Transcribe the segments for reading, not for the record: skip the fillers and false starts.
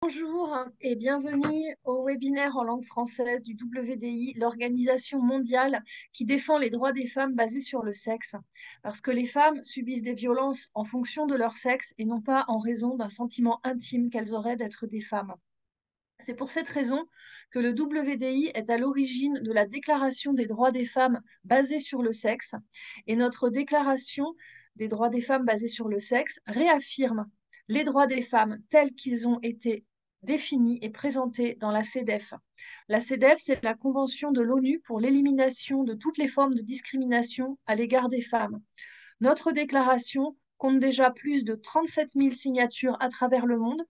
Bonjour et bienvenue au webinaire en langue française du WDI, l'organisation mondiale qui défend les droits des femmes basés sur le sexe. Parce que les femmes subissent des violences en fonction de leur sexe et non pas en raison d'un sentiment intime qu'elles auraient d'être des femmes. C'est pour cette raison que le WDI est à l'origine de la Déclaration des droits des femmes basée sur le sexe. Et notre Déclaration des droits des femmes basée sur le sexe réaffirme les droits des femmes tels qu'ils ont été définis et présentés dans la CEDEF. La CEDEF, c'est la Convention de l'ONU pour l'élimination de toutes les formes de discrimination à l'égard des femmes. Notre déclaration compte déjà plus de 37 000 signatures à travers le monde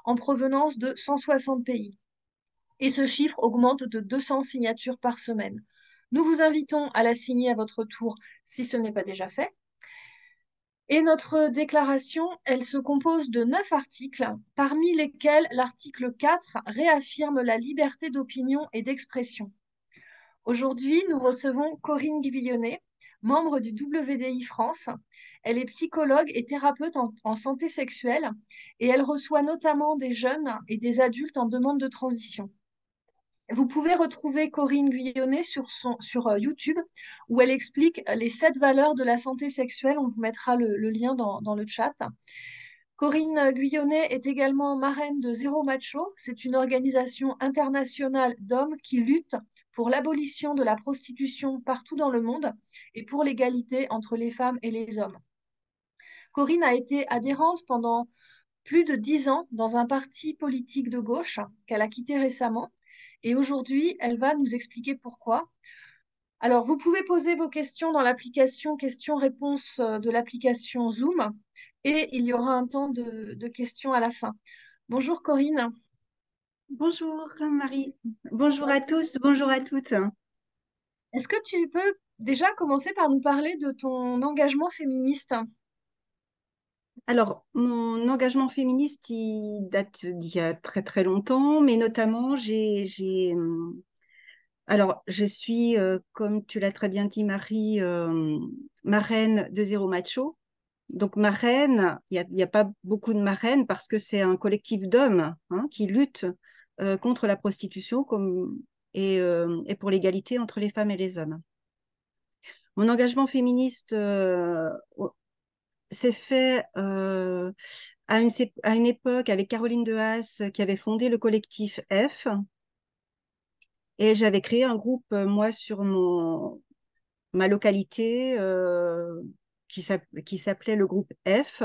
en provenance de 160 pays. Et ce chiffre augmente de 200 signatures par semaine. Nous vous invitons à la signer à votre tour si ce n'est pas déjà fait. Et notre déclaration, elle se compose de 9 articles, parmi lesquels l'article 4 réaffirme la liberté d'opinion et d'expression. Aujourd'hui, nous recevons Corinne Guillonnet, membre du WDI France. Elle est psychologue et thérapeute en santé sexuelle et elle reçoit notamment des jeunes et des adultes en demande de transition. Vous pouvez retrouver Corinne Guillonnet sur YouTube où elle explique les 7 valeurs de la santé sexuelle. On vous mettra le lien dans le chat. Corinne Guillonnet est également marraine de Zéro Macho. C'est une organisation internationale d'hommes qui lutte pour l'abolition de la prostitution partout dans le monde et pour l'égalité entre les femmes et les hommes. Corinne a été adhérente pendant plus de 10 ans dans un parti politique de gauche qu'elle a quitté récemment. Et aujourd'hui, elle va nous expliquer pourquoi. Alors, vous pouvez poser vos questions dans l'application questions-réponses de l'application Zoom et il y aura un temps de questions à la fin. Bonjour Corinne. Bonjour Marie, bonjour à tous, bonjour à toutes. Est-ce que tu peux déjà commencer par nous parler de ton engagement féministe? Alors, mon engagement féministe, il date d'il y a très très longtemps, mais notamment, alors, je suis, comme tu l'as très bien dit, Marie, marraine de Zéro Macho. Donc, marraine, il y a pas beaucoup de marraines parce que c'est un collectif d'hommes qui luttent contre la prostitution et pour l'égalité entre les femmes et les hommes. Mon engagement féministe s'est fait à une époque avec Caroline de Haas qui avait fondé le collectif F. Et j'avais créé un groupe, moi, sur ma localité qui s'appelait le groupe F,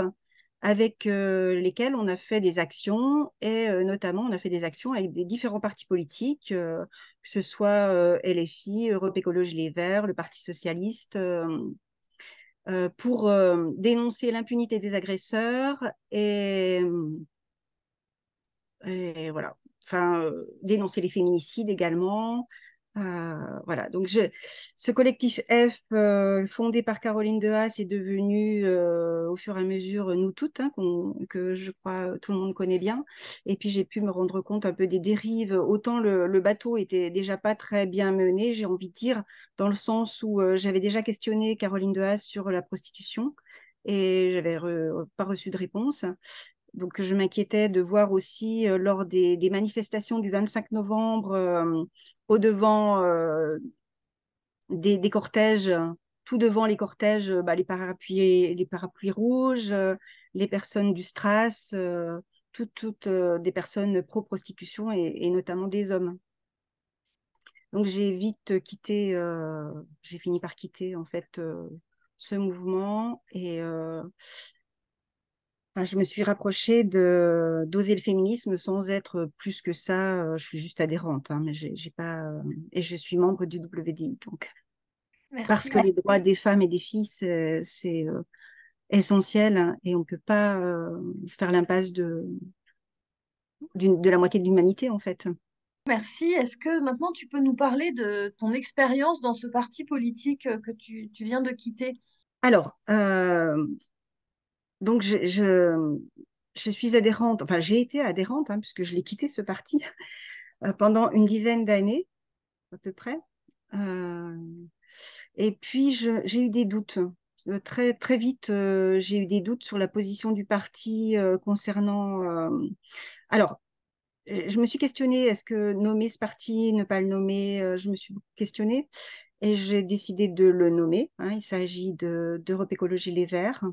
avec lesquels on a fait des actions et notamment on a fait des actions avec des différents partis politiques, que ce soit LFI, Europe Écologie Les Verts, le Parti Socialiste. Pour dénoncer l'impunité des agresseurs et voilà, enfin, dénoncer les féminicides également. Voilà, donc ce collectif F, fondé par Caroline Dehaas, est devenu au fur et à mesure Nous Toutes, que je crois tout le monde connaît bien. Et puis j'ai pu me rendre compte un peu des dérives. Autant le bateau était déjà pas très bien mené, j'ai envie de dire, dans le sens où j'avais déjà questionné Caroline Dehaas sur la prostitution et j'avais pas reçu de réponse. Donc, je m'inquiétais de voir aussi lors des manifestations du 25 novembre, au-devant des cortèges, tout devant les cortèges, les parapluies rouges, les personnes du Stras, toutes des personnes pro-prostitution et notamment des hommes. Donc, j'ai fini par quitter en fait ce mouvement et enfin, je me suis rapprochée d'oser le féminisme sans être plus que ça. Je suis juste adhérente, mais j'ai pas. Et je suis membre du WDI, donc parce Merci. que les droits des femmes et des filles c'est essentiel et on peut pas faire l'impasse de la moitié de l'humanité en fait. Merci. Est-ce que maintenant tu peux nous parler de ton expérience dans ce parti politique que tu viens de quitter? Alors, donc je suis adhérente. Enfin, j'ai été adhérente puisque je l'ai quitté ce parti pendant une dizaine d'années à peu près. Euh, Et puis, j'ai eu des doutes. Très, très vite, j'ai eu des doutes sur la position du parti concernant. Alors, je me suis questionnée, est-ce que nommer ce parti, ne pas le nommer, je me suis beaucoup questionnée et j'ai décidé de le nommer, hein. Il s'agit d'Europe Écologie Les Verts.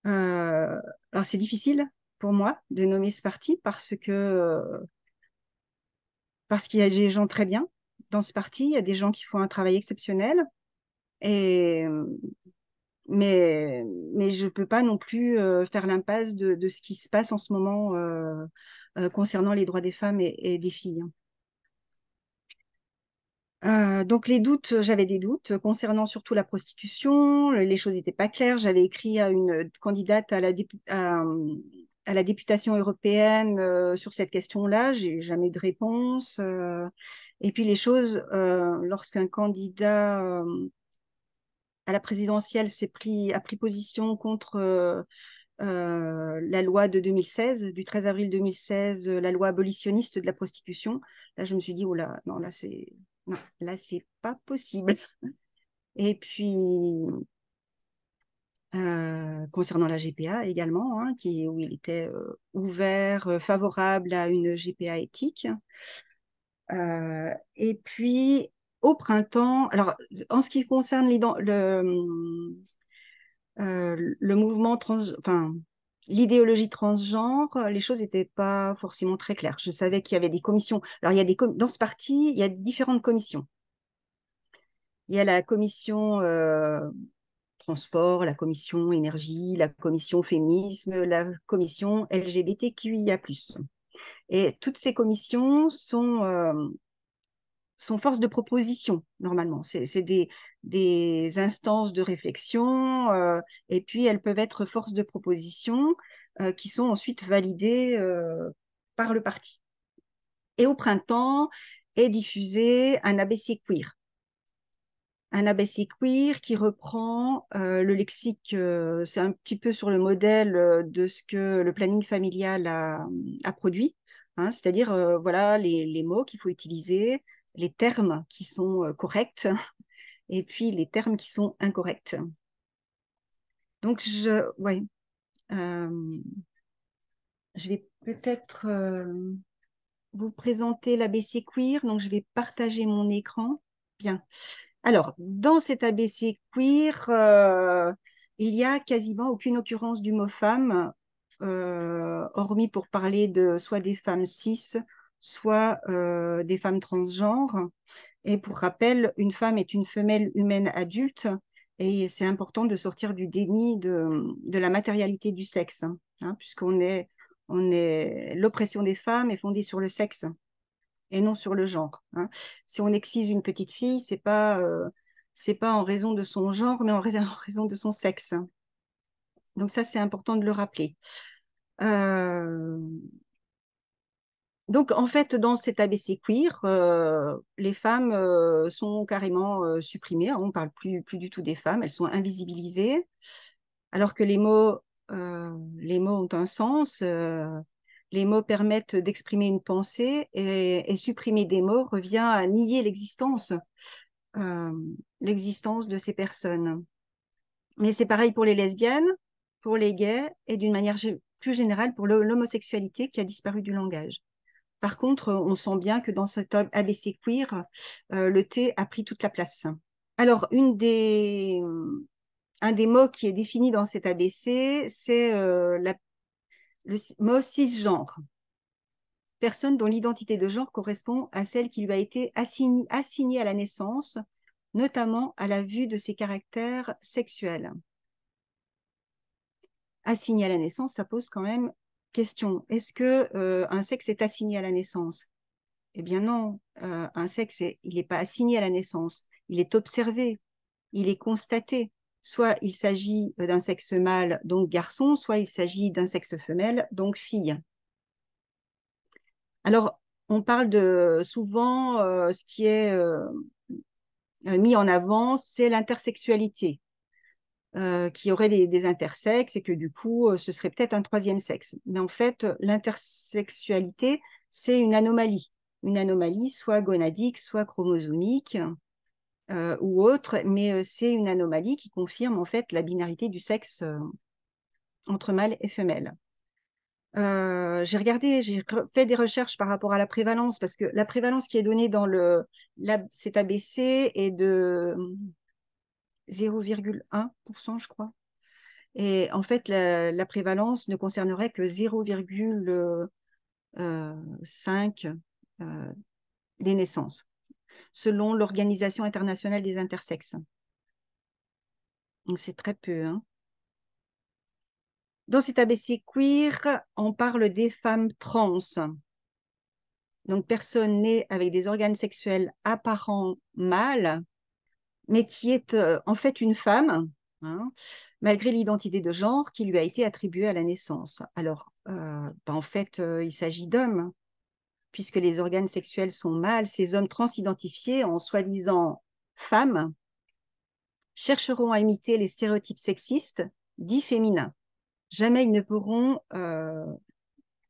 Euh, alors c'est difficile pour moi de nommer ce parti parce qu'il y a des gens très bien dans ce parti, il y a des gens qui font un travail exceptionnel et mais mais je peux pas non plus faire l'impasse de ce qui se passe en ce moment concernant les droits des femmes et des filles. Donc les doutes, j'avais des doutes concernant surtout la prostitution. Les choses n'étaient pas claires. J'avais écrit à une candidate à la députation européenne sur cette question-là. J'ai jamais eu de réponse. Et puis les choses, lorsqu'un candidat à la présidentielle a pris position contre la loi de 2016, du 13 avril 2016, la loi abolitionniste de la prostitution. Là, je me suis dit, oh là, non, non, là, c'est pas possible. Et puis, concernant la GPA également, hein, où il était ouvert, favorable à une GPA éthique. Et puis, au printemps, alors, en ce qui concerne le mouvement enfin, l'idéologie transgenre, les choses n'étaient pas forcément très claires. Je savais qu'il y avait des commissions. Alors, dans ce parti, il y a différentes commissions. Il y a la commission transport, la commission énergie, la commission féminisme, la commission LGBTQIA+. Et toutes ces commissions sont force de proposition, normalement. C'est des instances de réflexion, et puis elles peuvent être force de proposition qui sont ensuite validées par le parti. Et au printemps est diffusé un ABC queer. Un ABC queer qui reprend le lexique, c'est un petit peu sur le modèle de ce que le planning familial a produit, hein, c'est-à-dire voilà les mots qu'il faut utiliser, les termes qui sont corrects et puis les termes qui sont incorrects. Donc, ouais, euh, je vais peut-être vous présenter l'ABC queer. Donc, je vais partager mon écran. Bien. Alors, dans cet ABC queer, il y a quasiment aucune occurrence du mot femme, hormis pour parler de soit des femmes cis, soit des femmes transgenres. Et pour rappel, une femme est une femelle humaine adulte et c'est important de sortir du déni de la matérialité du sexe, hein, l'oppression des femmes est fondée sur le sexe et non sur le genre, hein. Si on excise une petite fille, c'est pas en raison de son genre, mais en raison de son sexe. Donc ça, c'est important de le rappeler. Euh, Donc, en fait, dans cet ABC queer, les femmes sont carrément supprimées. On ne parle plus du tout des femmes. Elles sont invisibilisées, alors que les mots ont un sens. Les mots permettent d'exprimer une pensée et supprimer des mots revient à nier euh, l'existence de ces personnes. Mais c'est pareil pour les lesbiennes, pour les gays et d'une manière plus générale pour l'homosexualité qui a disparu du langage. Par contre, on sent bien que dans cet ABC queer, le thé a pris toute la place. Alors, un des mots qui est défini dans cet ABC, c'est le mot cisgenre. Personne dont l'identité de genre correspond à celle qui lui a été assignée à la naissance, notamment à la vue de ses caractères sexuels. Assigné à la naissance, ça pose quand même question. Est-ce que un sexe est assigné à la naissance? Eh bien non, un sexe, il n'est pas assigné à la naissance, il est observé, il est constaté. Soit il s'agit d'un sexe mâle, donc garçon, soit il s'agit d'un sexe femelle, donc fille. Alors, on parle souvent, ce qui est mis en avant, c'est l'intersexualité, qui aurait des intersexes et que du coup, ce serait peut-être un troisième sexe. Mais en fait, l'intersexualité, c'est une anomalie soit gonadique, soit chromosomique ou autre, mais c'est une anomalie qui confirme en fait la binarité du sexe entre mâle et femelle. J'ai fait des recherches par rapport à la prévalence, parce que la prévalence qui est donnée dans cet ABC est de 0,1%, je crois. Et en fait, la prévalence ne concernerait que 0,5 des naissances, selon l'Organisation internationale des intersexes. Donc, c'est très peu, hein. Dans cet ABC queer, on parle des femmes trans. Donc, personne née avec des organes sexuels apparents mâles, mais qui est en fait une femme, hein, malgré l'identité de genre qui lui a été attribuée à la naissance. Alors, en fait, il s'agit d'hommes, puisque les organes sexuels sont mâles. Ces hommes trans identifiés en soi-disant femmes chercheront à imiter les stéréotypes sexistes dits féminins. Jamais ils ne pourront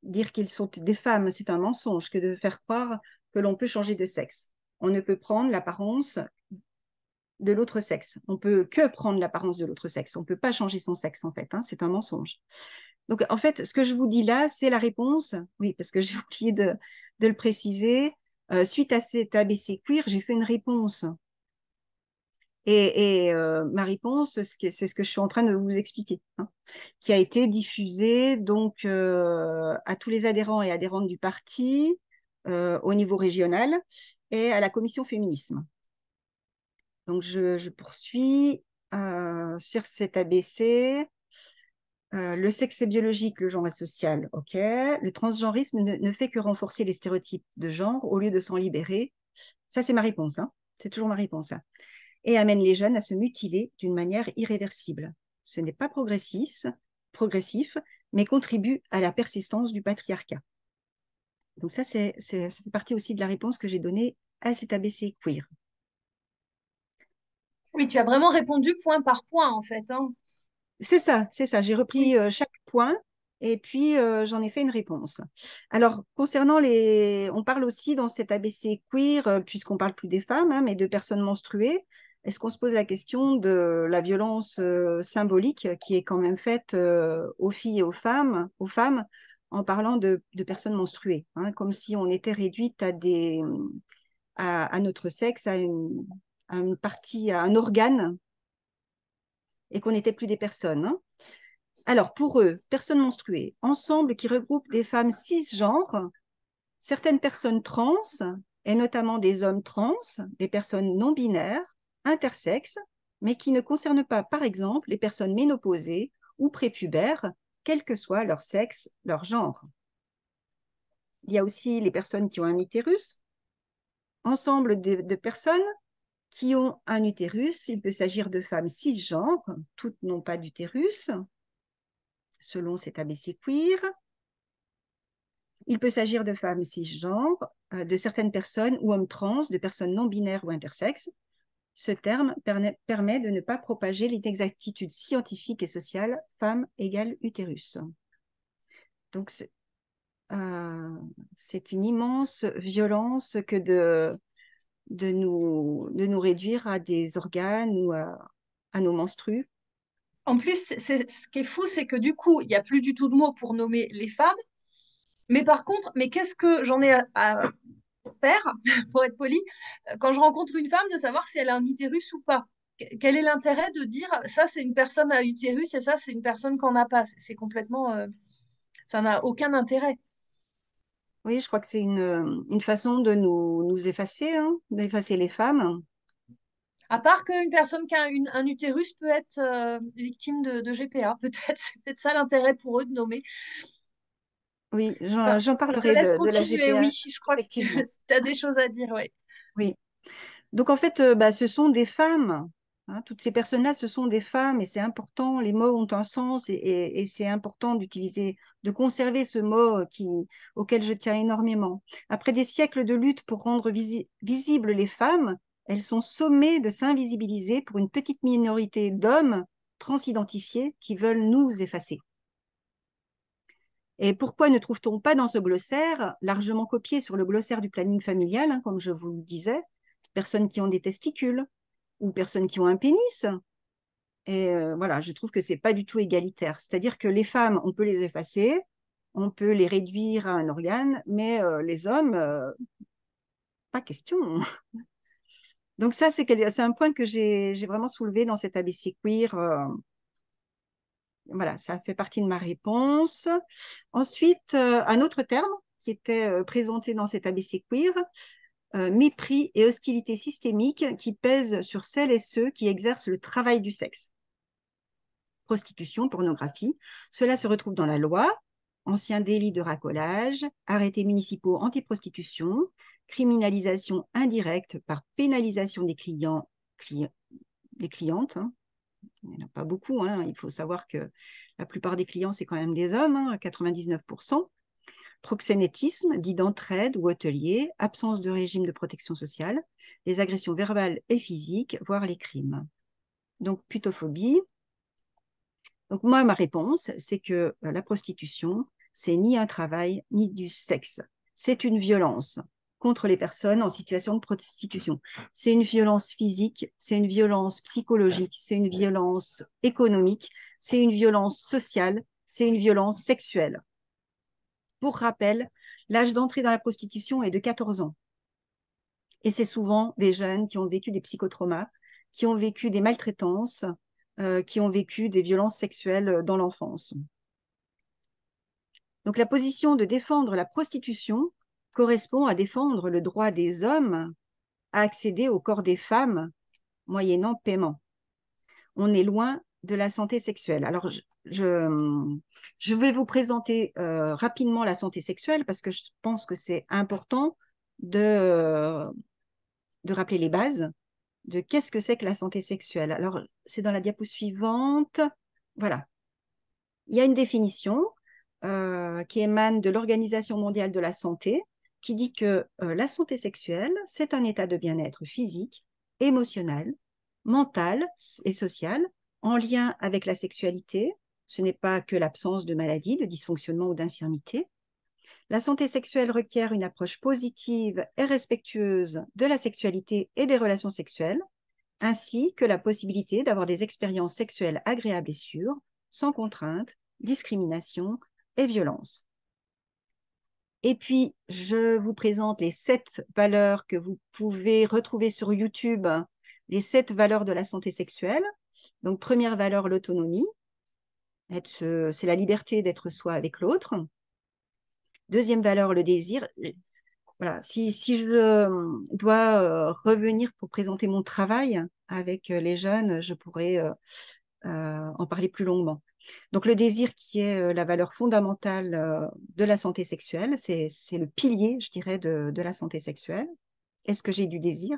dire qu'ils sont des femmes. C'est un mensonge que de faire croire que l'on peut changer de sexe. On ne peut prendre l'apparence de l'autre sexe. On peut que prendre l'apparence de l'autre sexe. On ne peut pas changer son sexe, en fait, hein. C'est un mensonge. Donc, en fait, ce que je vous dis là, c'est la réponse. Oui, parce que j'ai oublié de le préciser. Suite à cet ABC queer, j'ai fait une réponse. Et ma réponse, c'est ce que je suis en train de vous expliquer, hein, qui a été diffusée donc à tous les adhérents et adhérentes du parti au niveau régional et à la commission féminisme. Donc, je poursuis sur cet ABC. Le sexe est biologique, le genre est social, ok. Le transgenrisme ne fait que renforcer les stéréotypes de genre au lieu de s'en libérer. Ça, c'est ma réponse, hein. C'est toujours ma réponse, là. Et amène les jeunes à se mutiler d'une manière irréversible. Ce n'est pas progressif, mais contribue à la persistance du patriarcat. Donc ça fait partie aussi de la réponse que j'ai donnée à cet ABC queer. Oui, tu as vraiment répondu point par point, en fait, hein. C'est ça, c'est ça. J'ai Oui. repris chaque point et puis j'en ai fait une réponse. Alors, concernant on parle aussi dans cet ABC queer, puisqu'on parle plus des femmes, hein, mais de personnes menstruées. Est-ce qu'on se pose la question de la violence symbolique qui est quand même faite aux filles et aux femmes, en parlant de personnes menstruées, hein, comme si on était réduite à notre sexe, à une partie, à un organe, et qu'on n'était plus des personnes, hein. Alors, pour eux, personnes menstruées, ensemble qui regroupe des femmes cisgenres, certaines personnes trans, et notamment des hommes trans, des personnes non binaires, intersexes, mais qui ne concernent pas, par exemple, les personnes ménopausées ou prépubères, quel que soit leur sexe, leur genre. Il y a aussi les personnes qui ont un utérus, ensemble de personnes qui ont un utérus. Il peut s'agir de femmes cisgenres, toutes n'ont pas d'utérus, selon cet ABC queer. Il peut s'agir de femmes cisgenres, de certaines personnes ou hommes trans, de personnes non binaires ou intersexes. Ce terme permet de ne pas propager l'inexactitude scientifique et sociale femme égale utérus. Donc, c'est une immense violence que de nous réduire à des organes ou à nos menstrues. En plus, ce qui est fou, c'est que du coup, il n'y a plus du tout de mots pour nommer les femmes. Mais par contre, mais qu'est-ce que j'en ai à faire, pour être poli, quand je rencontre une femme, de savoir si elle a un utérus ou pas? Quel est l'intérêt de dire ça, c'est une personne à utérus et ça, c'est une personne qui n'en a pas? C'est complètement. Ça n'a aucun intérêt. Oui, je crois que c'est une façon de nous effacer, hein, d'effacer les femmes. À part qu'une personne qui a un utérus peut être victime de GPA, peut-être. C'est peut-être ça l'intérêt pour eux de nommer. Oui, Enfin, j'en je te parlerai laisse de la continuer, GPA, oui. Je crois que tu effectivement. as des choses à dire, oui. Oui. Donc, en fait, ce sont des femmes, hein. Toutes ces personnes-là, ce sont des femmes et c'est important. Les mots ont un sens et c'est important d'utiliser, de conserver ce mot auquel je tiens énormément. Après des siècles de lutte pour rendre visibles les femmes, elles sont sommées de s'invisibiliser pour une petite minorité d'hommes transidentifiés qui veulent nous effacer. Et pourquoi ne trouve-t-on pas dans ce glossaire, largement copié sur le glossaire du planning familial, hein, comme je vous le disais, personnes qui ont des testicules ou personnes qui ont un pénis? Et voilà, je trouve que c'est pas du tout égalitaire. C'est-à-dire que les femmes, on peut les effacer, on peut les réduire à un organe, mais les hommes, pas question. Donc ça, c'est un point que j'ai vraiment soulevé dans cet ABC Queer. Voilà, ça fait partie de ma réponse. Ensuite, un autre terme qui était présenté dans cet ABC Queer, mépris et hostilité systémique qui pèsent sur celles et ceux qui exercent le travail du sexe. Prostitution, pornographie, cela se retrouve dans la loi, ancien délit de racolage, arrêtés municipaux anti-prostitution, criminalisation indirecte par pénalisation des des clientes, hein. Il n'y en a pas beaucoup, hein. Il faut savoir que la plupart des clients, c'est quand même des hommes, hein, 99%. Proxénétisme, dit d'entraide ou hôtelier, absence de régime de protection sociale, les agressions verbales et physiques, voire les crimes. Donc, putophobie. Donc, moi, ma réponse, c'est que la prostitution, c'est ni un travail, ni du sexe. C'est une violence contre les personnes en situation de prostitution. C'est une violence physique, c'est une violence psychologique, c'est une violence économique, c'est une violence sociale, c'est une violence sexuelle. Pour rappel, l'âge d'entrée dans la prostitution est de 14 ans. Et c'est souvent des jeunes qui ont vécu des psychotraumas, qui ont vécu des maltraitances, qui ont vécu des violences sexuelles dans l'enfance. Donc la position de défendre la prostitution correspond à défendre le droit des hommes à accéder au corps des femmes moyennant paiement. On est loin de la santé sexuelle. Alors, je vais vous présenter rapidement la santé sexuelle parce que je pense que c'est important de rappeler les bases de qu'est-ce que c'est que la santé sexuelle. Alors, c'est dans la diapo suivante. Voilà. Il y a une définition qui émane de l'Organisation mondiale de la santé qui dit que la santé sexuelle, c'est un état de bien-être physique, émotionnel, mental et social en lien avec la sexualité. Ce n'est pas que l'absence de maladie, de dysfonctionnement ou d'infirmité. La santé sexuelle requiert une approche positive et respectueuse de la sexualité et des relations sexuelles, ainsi que la possibilité d'avoir des expériences sexuelles agréables et sûres, sans contrainte, discrimination et violence. Et puis, je vous présente les 7 valeurs que vous pouvez retrouver sur YouTube, les 7 valeurs de la santé sexuelle. Donc, première valeur, l'autonomie. C'est la liberté d'être soi avec l'autre. Deuxième valeur, le désir. Voilà, si je dois revenir pour présenter mon travail avec les jeunes, je pourrais en parler plus longuement. Donc, le désir qui est la valeur fondamentale de la santé sexuelle, c'est le pilier, je dirais, de la santé sexuelle. Est-ce que j'ai du désir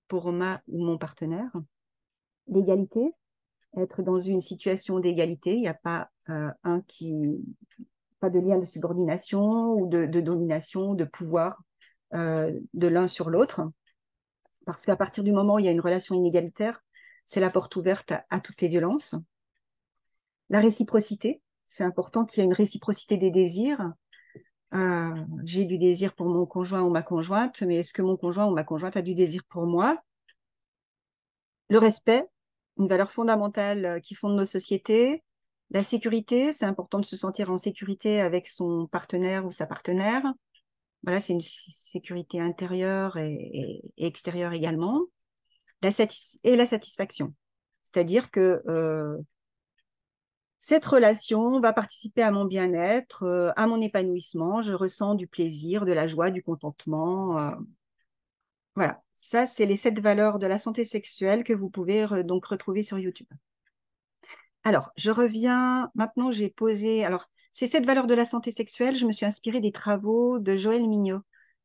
pour ma ou mon partenaire? L'égalité, être dans une situation d'égalité, il n'y a pas pas de lien de subordination ou de domination, de pouvoir de l'un sur l'autre. Parce qu'à partir du moment où il y a une relation inégalitaire, c'est la porte ouverte à toutes les violences. La réciprocité, c'est important qu'il y ait une réciprocité des désirs. J'ai du désir pour mon conjoint ou ma conjointe, mais est-ce que mon conjoint ou ma conjointe a du désir pour moi? Le respect, une valeur fondamentale qui fonde nos sociétés. La sécurité, c'est important de se sentir en sécurité avec son partenaire ou sa partenaire. Voilà, c'est une sécurité intérieure et extérieure également. La satisfaction, c'est-à-dire que cette relation va participer à mon bien-être, à mon épanouissement. Je ressens du plaisir, de la joie, du contentement. Voilà, ça, c'est les 7 valeurs de la santé sexuelle que vous pouvez donc retrouver sur YouTube. Alors, je reviens. Maintenant, j'ai posé. Alors, ces 7 valeurs de la santé sexuelle, je me suis inspirée des travaux de Joël Mignot,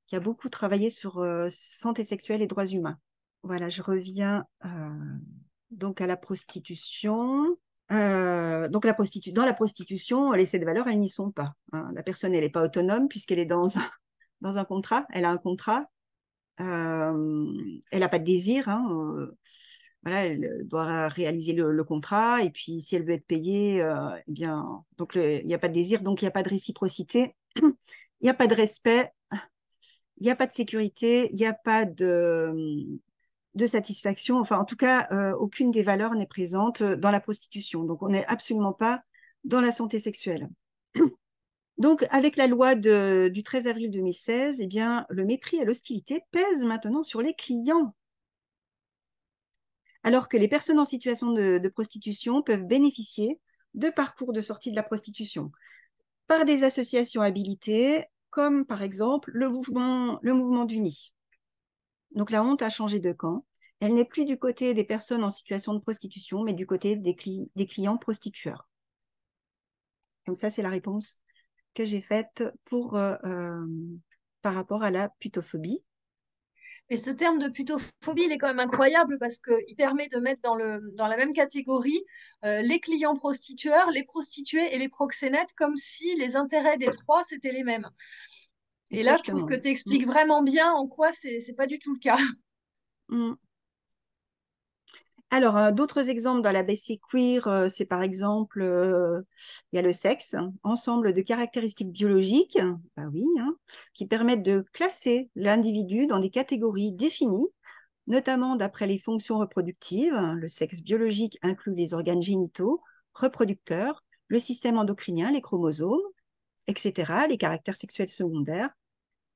qui a beaucoup travaillé sur santé sexuelle et droits humains. Voilà, je reviens donc à la prostitution. Donc, dans la prostitution, les 7 valeurs, elles n'y sont pas, hein. La personne, elle n'est pas autonome puisqu'elle est dans un contrat. Elle a un contrat. Elle n'a pas de désir, hein. Voilà, elle doit réaliser le contrat. Et puis, si elle veut être payée, eh bien, donc il n'y a pas de désir, donc il n'y a pas de réciprocité. Il n'y a pas de respect. Il n'y a pas de sécurité. Il n'y a pas de satisfaction. Enfin, en tout cas, aucune des valeurs n'est présente dans la prostitution. Donc, on n'est absolument pas dans la santé sexuelle. Donc, avec la loi du 13 avril 2016, eh bien, le mépris et l'hostilité pèsent maintenant sur les clients, alors que les personnes en situation de prostitution peuvent bénéficier de parcours de sortie de la prostitution par des associations habilitées, comme par exemple le mouvement d'Uni. Donc la honte a changé de camp. Elle n'est plus du côté des personnes en situation de prostitution, mais du côté des clients prostitueurs. Donc ça, c'est la réponse que j'ai faite par rapport à la putophobie. Et ce terme de putophobie, il est quand même incroyable parce qu'il permet de mettre dans la même catégorie les clients prostitueurs, les prostituées et les proxénètes, comme si les intérêts des trois, c'était les mêmes. Et là, je trouve que Exactement. tu expliques vraiment bien en quoi c'est pas du tout le cas. Mm. Alors, d'autres exemples dans la l'ABC queer, c'est par exemple, il y a le sexe, hein, ensemble de caractéristiques biologiques, bah oui, hein, qui permettent de classer l'individu dans des catégories définies, notamment d'après les fonctions reproductives. Le sexe biologique inclut les organes génitaux, reproducteurs, le système endocrinien, les chromosomes, etc., les caractères sexuels secondaires.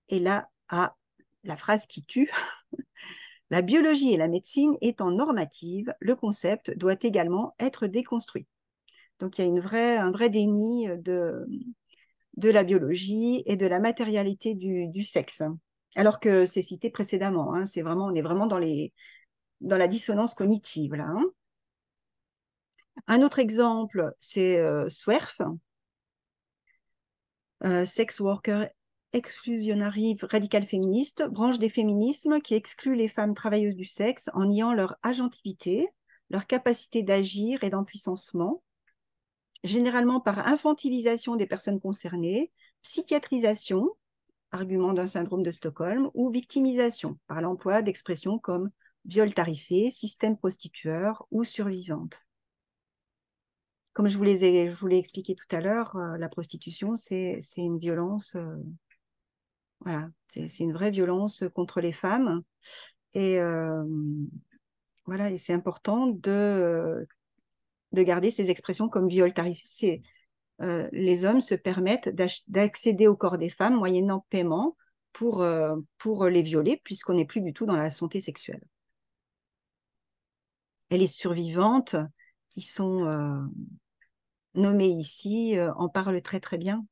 Et là, la phrase qui tue. La biologie et la médecine étant normatives, le concept doit également être déconstruit. Donc, il y a un vrai déni de la biologie et de la matérialité du sexe. Alors que c'est cité précédemment, hein, on est vraiment dans la dissonance cognitive, là, hein. Un autre exemple, c'est SWERF, Sex Worker Exclusionary Radical Féministe, branche des féminismes qui exclut les femmes travailleuses du sexe en niant leur agentivité, leur capacité d'agir et d'empuissancement, généralement par infantilisation des personnes concernées, psychiatrisation, argument d'un syndrome de Stockholm, ou victimisation par l'emploi d'expressions comme viol tarifé, système prostitueur ou survivante. Comme je vous l'ai expliqué tout à l'heure, la prostitution, c'est une violence, voilà, c'est une vraie violence contre les femmes. Et voilà, et c'est important de garder ces expressions comme viol tarifé. Les hommes se permettent d'accéder au corps des femmes moyennant paiement pour les violer, puisqu'on n'est plus du tout dans la santé sexuelle. Et les survivantes qui sont nommées ici en parlent très très bien,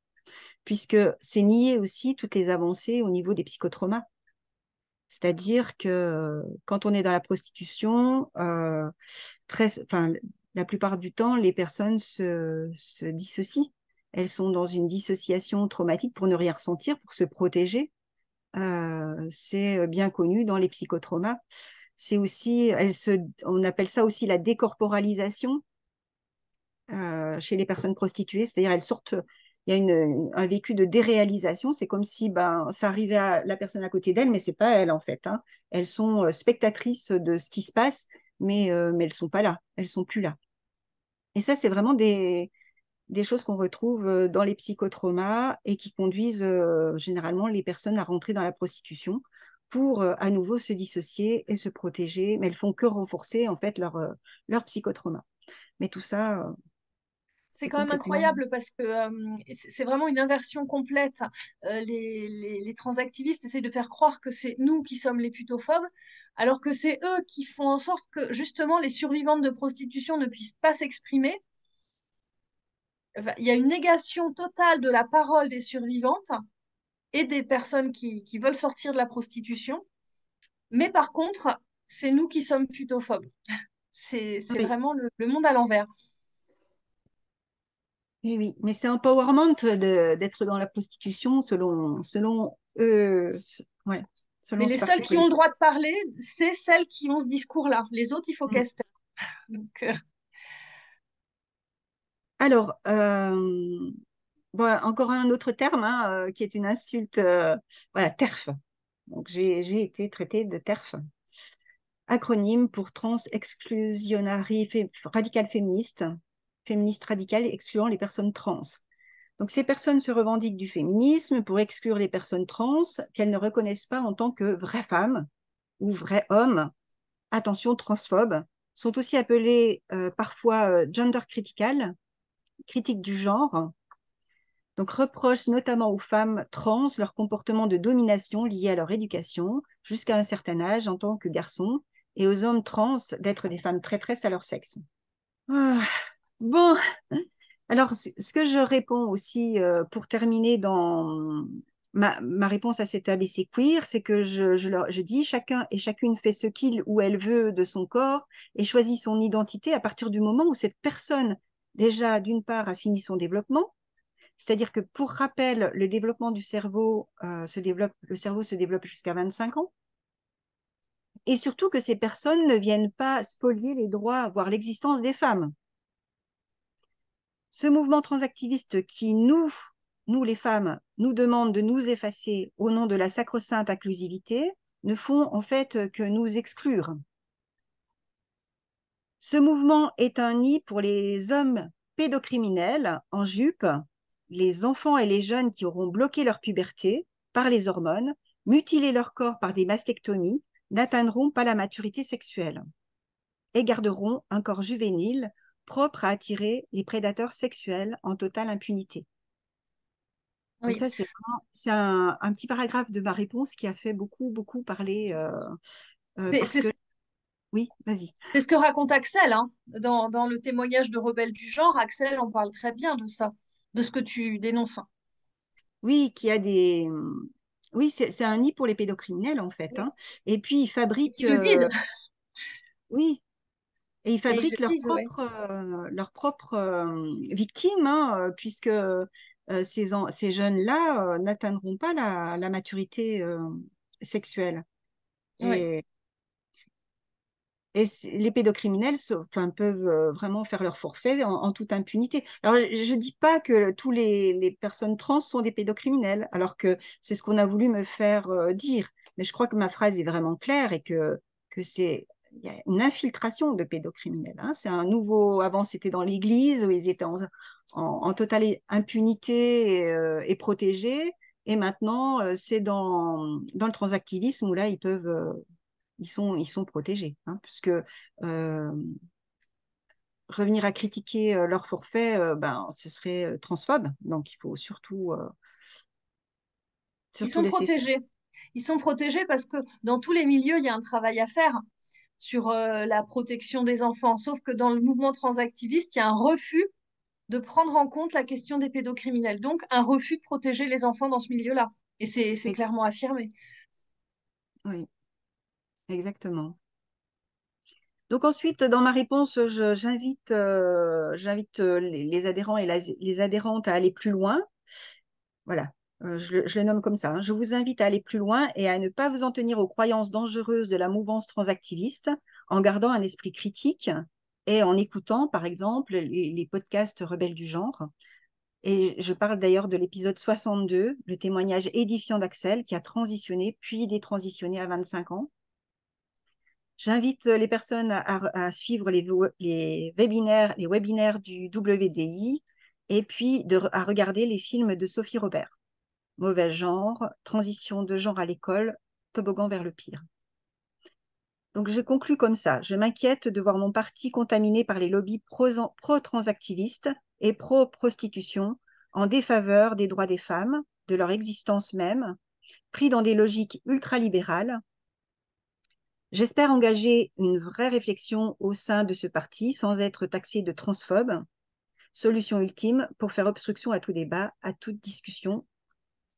puisque c'est nier aussi toutes les avancées au niveau des psychotraumas. C'est-à-dire que quand on est dans la prostitution, enfin, la plupart du temps, les personnes se dissocient. Elles sont dans une dissociation traumatique pour ne rien ressentir, pour se protéger. C'est bien connu dans les psychotraumas. C'est aussi, on appelle ça aussi la décorporalisation chez les personnes prostituées, c'est-à-dire elles sortent, il y a un vécu de déréalisation, c'est comme si ben, ça arrivait à la personne à côté d'elle, mais c'est pas elle en fait, hein. Elles sont spectatrices de ce qui se passe, mais elles sont pas là, elles sont plus là. Et ça, c'est vraiment des choses qu'on retrouve dans les psychotraumas et qui conduisent généralement les personnes à rentrer dans la prostitution pour à nouveau se dissocier et se protéger, mais elles font que renforcer en fait leur psychotrauma. Mais tout ça, C'est c'est quand même complètement... incroyable parce que c'est vraiment une inversion complète. Les transactivistes essaient de faire croire que c'est nous qui sommes les putophobes, alors que c'est eux qui font en sorte que justement les survivantes de prostitution ne puissent pas s'exprimer. Enfin, il y a une négation totale de la parole des survivantes et des personnes qui veulent sortir de la prostitution. Mais par contre, c'est nous qui sommes putophobes. C'est Oui, vraiment le monde à l'envers. oui, oui. Mais c'est empowerment d'être dans la prostitution selon eux, ouais, Mais selon les ce seules parti qui ont le politique. droit de parler, c'est celles qui ont ce discours-là. Les autres, il faut Mm. qu'elles se taisent. Donc, Alors, bon, encore un autre terme hein, qui est une insulte, voilà, TERF. Donc, j'ai été traitée de TERF, acronyme pour Trans Exclusionary Radical Féministe, féministe radicale excluant les personnes trans. Donc, ces personnes se revendiquent du féminisme pour exclure les personnes trans qu'elles ne reconnaissent pas en tant que vraies femmes ou vrais hommes. Attention, transphobes, sont aussi appelés parfois gender critical, critique du genre, Donc, reproche notamment aux femmes trans leur comportement de domination lié à leur éducation jusqu'à un certain âge en tant que garçons et aux hommes trans d'être des femmes traîtresses à leur sexe. Ah, bon, alors ce que je réponds aussi pour terminer dans ma réponse à cet ABC queer, c'est que je dis chacun et chacune fait ce qu'il ou elle veut de son corps et choisit son identité à partir du moment où cette personne, déjà d'une part, a fini son développement. C'est-à-dire que pour rappel, le développement du cerveau le cerveau se développe jusqu'à 25 ans. Et surtout que ces personnes ne viennent pas spolier les droits, voire l'existence des femmes. Ce mouvement transactiviste qui nous les femmes, nous demande de nous effacer au nom de la sacro-sainte inclusivité, ne font en fait que nous exclure. Ce mouvement est un nid pour les hommes pédocriminels en jupe, les enfants et les jeunes qui auront bloqué leur puberté par les hormones, mutilé leur corps par des mastectomies, n'atteindront pas la maturité sexuelle et garderont un corps juvénile propre à attirer les prédateurs sexuels en totale impunité. Donc Oui, ça, c'est un petit paragraphe de ma réponse qui a fait beaucoup, beaucoup parler c'est parce c'est que... Oui, vas-y. c'est ce que raconte Axel, hein. Dans le témoignage de Rebelle du genre, Axel en parle très bien de ça, de ce que tu dénonces. Oui, qui a des... Oui, c'est un nid pour les pédocriminels, en fait, Oui. hein. Et puis, ils Et fabriquent... ils le disent, oui, et ils et ils le fabriquent disent, ouais. leurs propres victimes, hein, puisque ces jeunes-là n'atteindront pas la maturité sexuelle. Oui. Et les pédocriminels enfin, peuvent vraiment faire leur forfait en toute impunité. Alors, je ne dis pas que tous les personnes trans sont des pédocriminels, alors que c'est ce qu'on a voulu me faire dire. Mais je crois que ma phrase est vraiment claire et que il y a une infiltration de pédocriminels, hein. C'est un nouveau... Avant, c'était dans l'Église où ils étaient en totale impunité et protégés. Et maintenant, c'est dans le transactivisme où là, ils sont protégés, hein, puisque revenir à critiquer leur forfait, ben, ce serait transphobe. Donc, il faut Ils surtout sont laisser faire. protégés. Ils sont protégés parce que dans tous les milieux, il y a un travail à faire sur la protection des enfants. Sauf que dans le mouvement transactiviste, il y a un refus de prendre en compte la question des pédocriminels. Donc, un refus de protéger les enfants dans ce milieu-là. Et c'est Ex- clairement affirmé. oui, exactement. Donc ensuite, dans ma réponse, j'invite les adhérents et les adhérentes à aller plus loin. Voilà, je le nomme comme ça, hein. Je vous invite à aller plus loin et à ne pas vous en tenir aux croyances dangereuses de la mouvance transactiviste, en gardant un esprit critique et en écoutant, par exemple, les podcasts Rebelles du genre. Et je parle d'ailleurs de l'épisode 62, le témoignage édifiant d'Axel, qui a transitionné, puis détransitionné à 25 ans. J'invite les personnes à suivre les webinaires du WDI et puis à regarder les films de Sophie Robert. Mauvais genre, transition de genre à l'école, toboggan vers le pire. Donc je conclus comme ça. Je m'inquiète de voir mon parti contaminé par les lobbies pro-transactivistes et pro-prostitution en défaveur des droits des femmes, de leur existence même, pris dans des logiques ultralibérales. J'espère engager une vraie réflexion au sein de ce parti sans être taxé de transphobe. Solution ultime pour faire obstruction à tout débat, à toute discussion.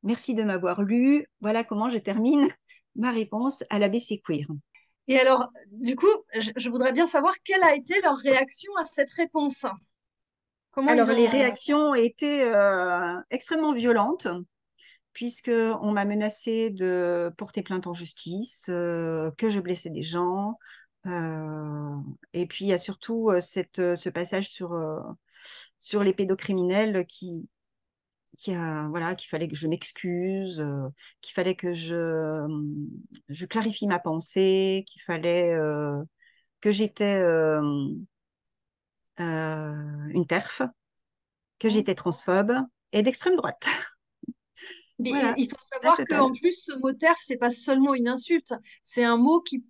Merci de m'avoir lu. Voilà comment je termine ma réponse à l'ABC Queer. Et alors, du coup, je voudrais bien savoir quelle a été leur réaction à cette réponse. Comment ils Alors, les ont... réactions étaient extrêmement violentes, puisqu'on m'a menacé de porter plainte en justice, que je blessais des gens. Et puis, il y a surtout ce passage sur les pédocriminels voilà, qu'il fallait que je m'excuse, qu'il fallait que je clarifie ma pensée, qu'il fallait que j'étais une TERF, que j'étais transphobe et d'extrême droite. Mais Voilà, il faut la savoir qu'en totale. plus, ce mot TERF, c'est pas seulement une insulte, c'est un mot qui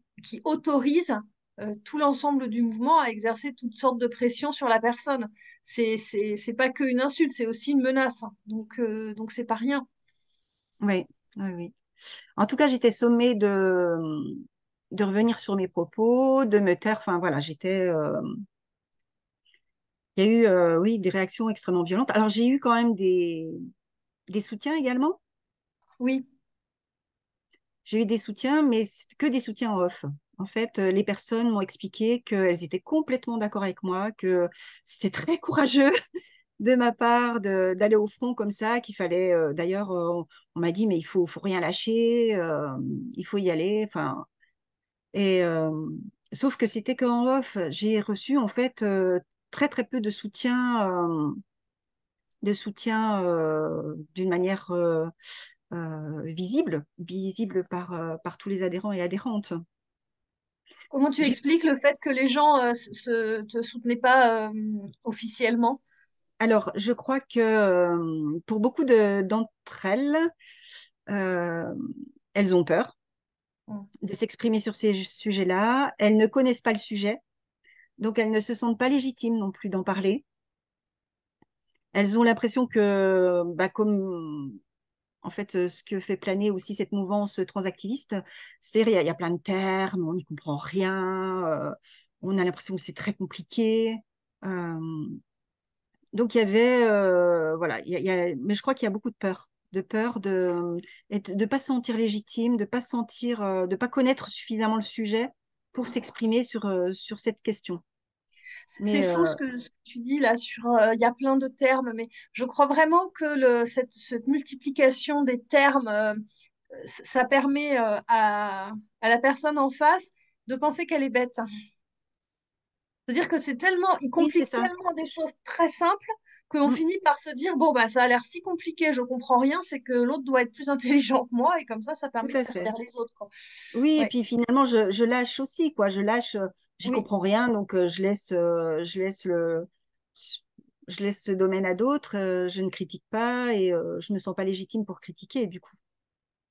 autorise tout l'ensemble du mouvement à exercer toutes sortes de pressions sur la personne. c'est pas qu'une insulte, c'est aussi une menace, hein. Donc c'est pas rien. Oui, oui, oui. En tout cas, j'étais sommée de revenir sur mes propos, de me taire. Enfin, voilà, il y a eu, oui, des réactions extrêmement violentes. Alors, j'ai eu quand même des soutiens également. Oui. J'ai eu des soutiens, mais c'est que des soutiens en off. En fait, les personnes m'ont expliqué qu'elles étaient complètement d'accord avec moi, que c'était très courageux de ma part d'aller au front comme ça, qu'il fallait. D'ailleurs, on m'a dit, mais faut rien lâcher, il faut y aller. Enfin, et sauf que c'était qu'en off. J'ai reçu en fait très très peu de soutien d'une manière visible par tous les adhérents et adhérentes. Comment tu J'ai- expliques le fait que les gens te soutenaient pas officiellement? alors, je crois que pour beaucoup d'entre elles, euh, elles ont peur Mm. de s'exprimer sur ces sujets-là. Elles ne connaissent pas le sujet, donc elles ne se sentent pas légitimes non plus d'en parler. Elles ont l'impression que, bah, comme en fait, ce que fait planer aussi cette mouvance transactiviste, c'est-à-dire il y a plein de termes, on n'y comprend rien, on a l'impression que c'est très compliqué. Euh, donc il y avait, voilà, mais je crois qu'il y a beaucoup de peur et de pas se sentir légitime, de pas sentir, de pas connaître suffisamment le sujet pour s'exprimer sur cette question. C'est Mais fou ce que tu dis là sur il y a plein de termes, mais je crois vraiment que cette multiplication des termes, ça permet à la personne en face de penser qu'elle est bête. C'est-à-dire que c'est tellement, il oui, c'est complique ça, tellement des choses très simples qu'on Mm, finit par se dire, bon, bah, ça a l'air si compliqué, je comprends rien, c'est que l'autre doit être plus intelligent que moi, et comme ça tout permet de à faire taire fait. les autres, quoi. Oui, et Ouais, puis finalement, je lâche aussi, quoi. Je lâche, j'y oui, comprends rien, donc je laisse ce domaine à d'autres, je ne critique pas et je me sens pas légitime pour critiquer, du coup.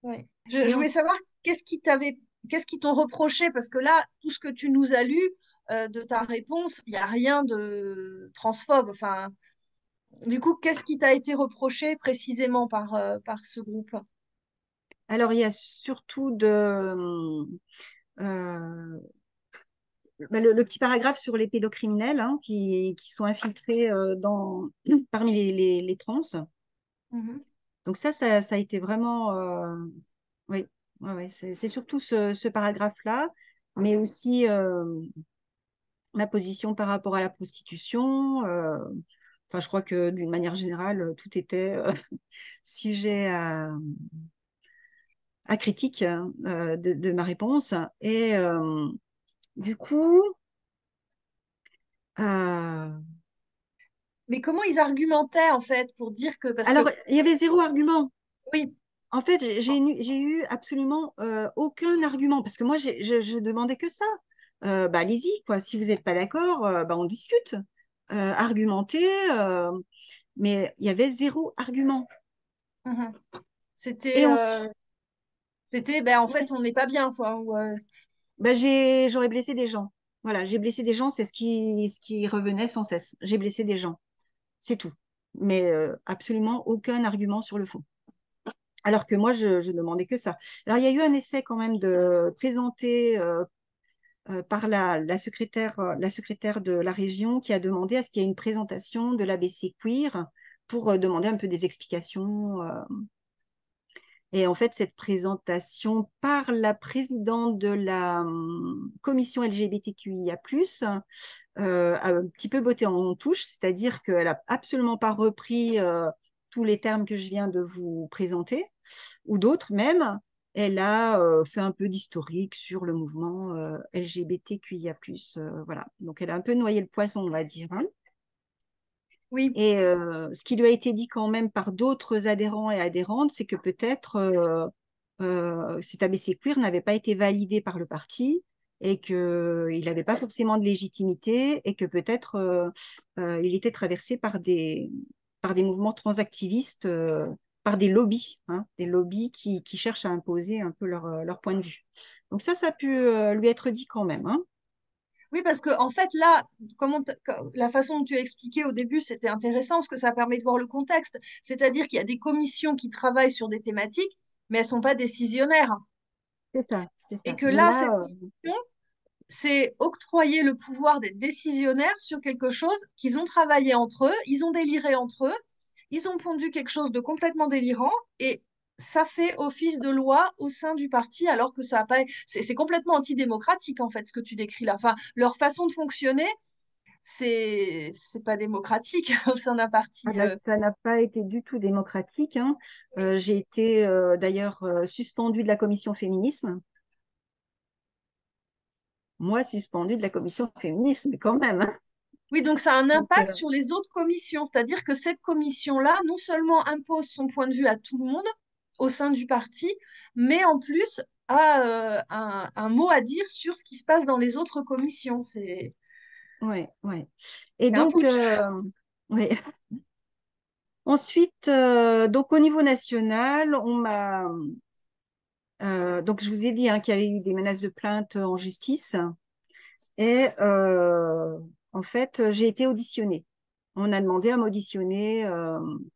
ouais. Et Je voulais savoir ensuite, qu'est-ce qui t'ont reproché, parce que là, tout ce que tu nous as lu de ta réponse, il n'y a rien de transphobe. Enfin, du coup, qu'est-ce qui t'a été reproché précisément par ce groupe? alors il y a surtout euh, bah, le petit paragraphe sur les pédocriminels hein, qui sont infiltrés parmi les trans. Mhm. Donc ça a été vraiment, oui, ouais, ouais, c'est surtout ce paragraphe-là, mais aussi ma position par rapport à la prostitution. Enfin, je crois que d'une manière générale, tout était sujet à critique hein, de ma réponse. Et du coup, euh, Mais comment ils argumentaient en fait pour dire que, parce alors que, il y avait zéro argument. oui. En fait, j'ai eu absolument aucun argument parce que moi, je demandais que ça. Bah, allez-y, quoi. Si vous n'êtes pas d'accord, bah, on discute. Argumenter, mais il y avait zéro argument. Mhm. Et C'était, ensuite, ben, en fait, oui, on n'est pas bien, quoi. bah, j'aurais blessé des gens. Voilà, j'ai blessé des gens, c'est ce qui revenait sans cesse. J'ai blessé des gens, c'est tout. Mais absolument aucun argument sur le fond. Alors que moi, je demandais que ça. Alors, il y a eu un essai quand même de présenter par la secrétaire de la région qui a demandé à ce qu'il y ait une présentation de l'ABC Queer pour demander un peu des explications. Et en fait, cette présentation par la présidente de la commission LGBTQIA+, a un petit peu botté en touche, c'est-à-dire qu'elle n'a absolument pas repris tous les termes que je viens de vous présenter, ou d'autres même. Elle a fait un peu d'historique sur le mouvement LGBTQIA+. Voilà. Donc, elle a un peu noyé le poisson, on va dire, hein. Oui. Et ce qui lui a été dit quand même par d'autres adhérents et adhérentes, c'est que peut-être cet ABC Queer n'avait pas été validé par le parti et qu'il n'avait pas forcément de légitimité et que peut-être il était traversé par des mouvements transactivistes, par des lobbies qui cherchent à imposer un peu leur point de vue. Donc ça a pu lui être dit quand même, hein. Oui, parce que en fait, là, la façon dont tu as expliqué au début, c'était intéressant parce que ça permet de voir le contexte. C'est-à-dire qu'il y a des commissions qui travaillent sur des thématiques, mais elles sont pas décisionnaires. C'est ça, c'est Et ça. que Mais là, là, cette commission, c'est octroyer le pouvoir d'être décisionnaire sur quelque chose qu'ils ont travaillé entre eux, ils ont déliré entre eux, ils ont pondu quelque chose de complètement délirant et ça fait office de loi au sein du parti alors que ça a pas. C'est complètement antidémocratique en fait ce que tu décris là. Enfin, leur façon de fonctionner, c'est pas démocratique au sein d'un ah parti. bah, ça n'a pas été du tout démocratique, hein. J'ai été d'ailleurs suspendue de la commission féminisme. Moi, suspendue de la commission féminisme, quand même, hein. Oui, donc ça a un Donc, impact sur les autres commissions, c'est-à-dire que cette commission-là, non seulement impose son point de vue à tout le monde au sein du parti, mais en plus a un mot à dire sur ce qui se passe dans les autres commissions. ouais, ouais. Et C'est un donc, putsch. ouais. Ensuite, donc au niveau national, on m'a donc je vous ai dit hein, qu'il y avait eu des menaces de plainte en justice et en fait j'ai été auditionnée. On a demandé à m'auditionner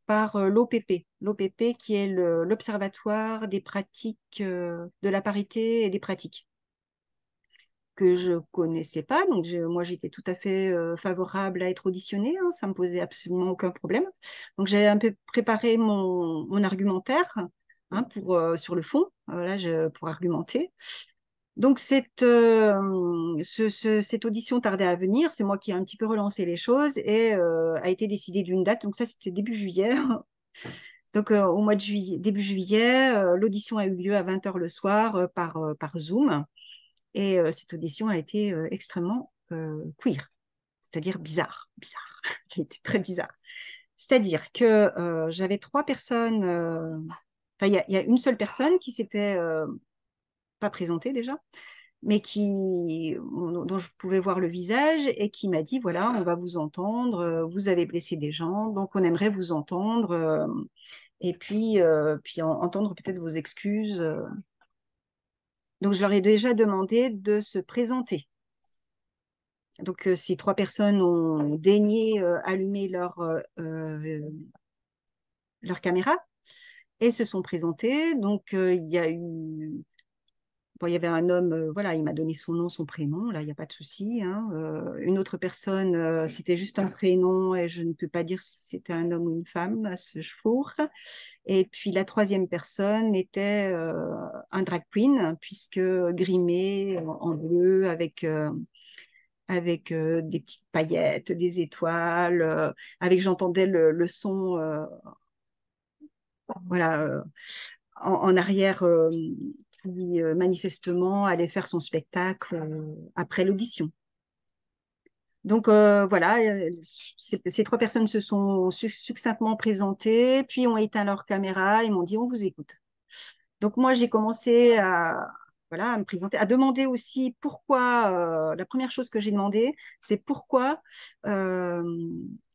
par l'OPP, l'OPP qui est l'Observatoire des pratiques de la parité et des pratiques que je connaissais pas. Donc moi j'étais tout à fait favorable à être auditionnée, hein, ça me posait absolument aucun problème. Donc j'ai un peu préparé mon argumentaire hein, pour sur le fond, pour argumenter. Donc cette audition tardait à venir, c'est moi qui ai un petit peu relancé les choses et a été décidé d'une date. Donc ça c'était début juillet. Donc au mois de juillet, début juillet, l'audition a eu lieu à 20 heures le soir par Zoom. Et cette audition a été extrêmement queer, c'est-à-dire bizarre, bizarre, qui a été très bizarre. C'est-à-dire que j'avais trois personnes, enfin, il y a une seule personne qui s'était pas présentée déjà, mais dont je pouvais voir le visage et qui m'a dit, voilà, on va vous entendre, vous avez blessé des gens, donc on aimerait vous entendre et puis entendre peut-être vos excuses. Donc je leur ai déjà demandé de se présenter. Donc, ces trois personnes ont daigné allumer leur caméra et se sont présentées. Donc, bon, il y avait un homme, voilà, il m'a donné son nom, son prénom, là, il n'y a pas de souci, hein. Une autre personne, c'était juste un prénom et je ne peux pas dire si c'était un homme ou une femme à ce jour. Et puis, la troisième personne était un drag queen, puisque grimé en bleu avec des petites paillettes, des étoiles, j'entendais le son, voilà, en arrière, qui manifestement allait faire son spectacle après l'audition. Donc voilà, ces trois personnes se sont succinctement présentées, puis ont éteint leur caméra et m'ont dit on vous écoute. Donc moi, j'ai commencé voilà, à me présenter, à demander aussi pourquoi, la première chose que j'ai demandé, c'est pourquoi euh,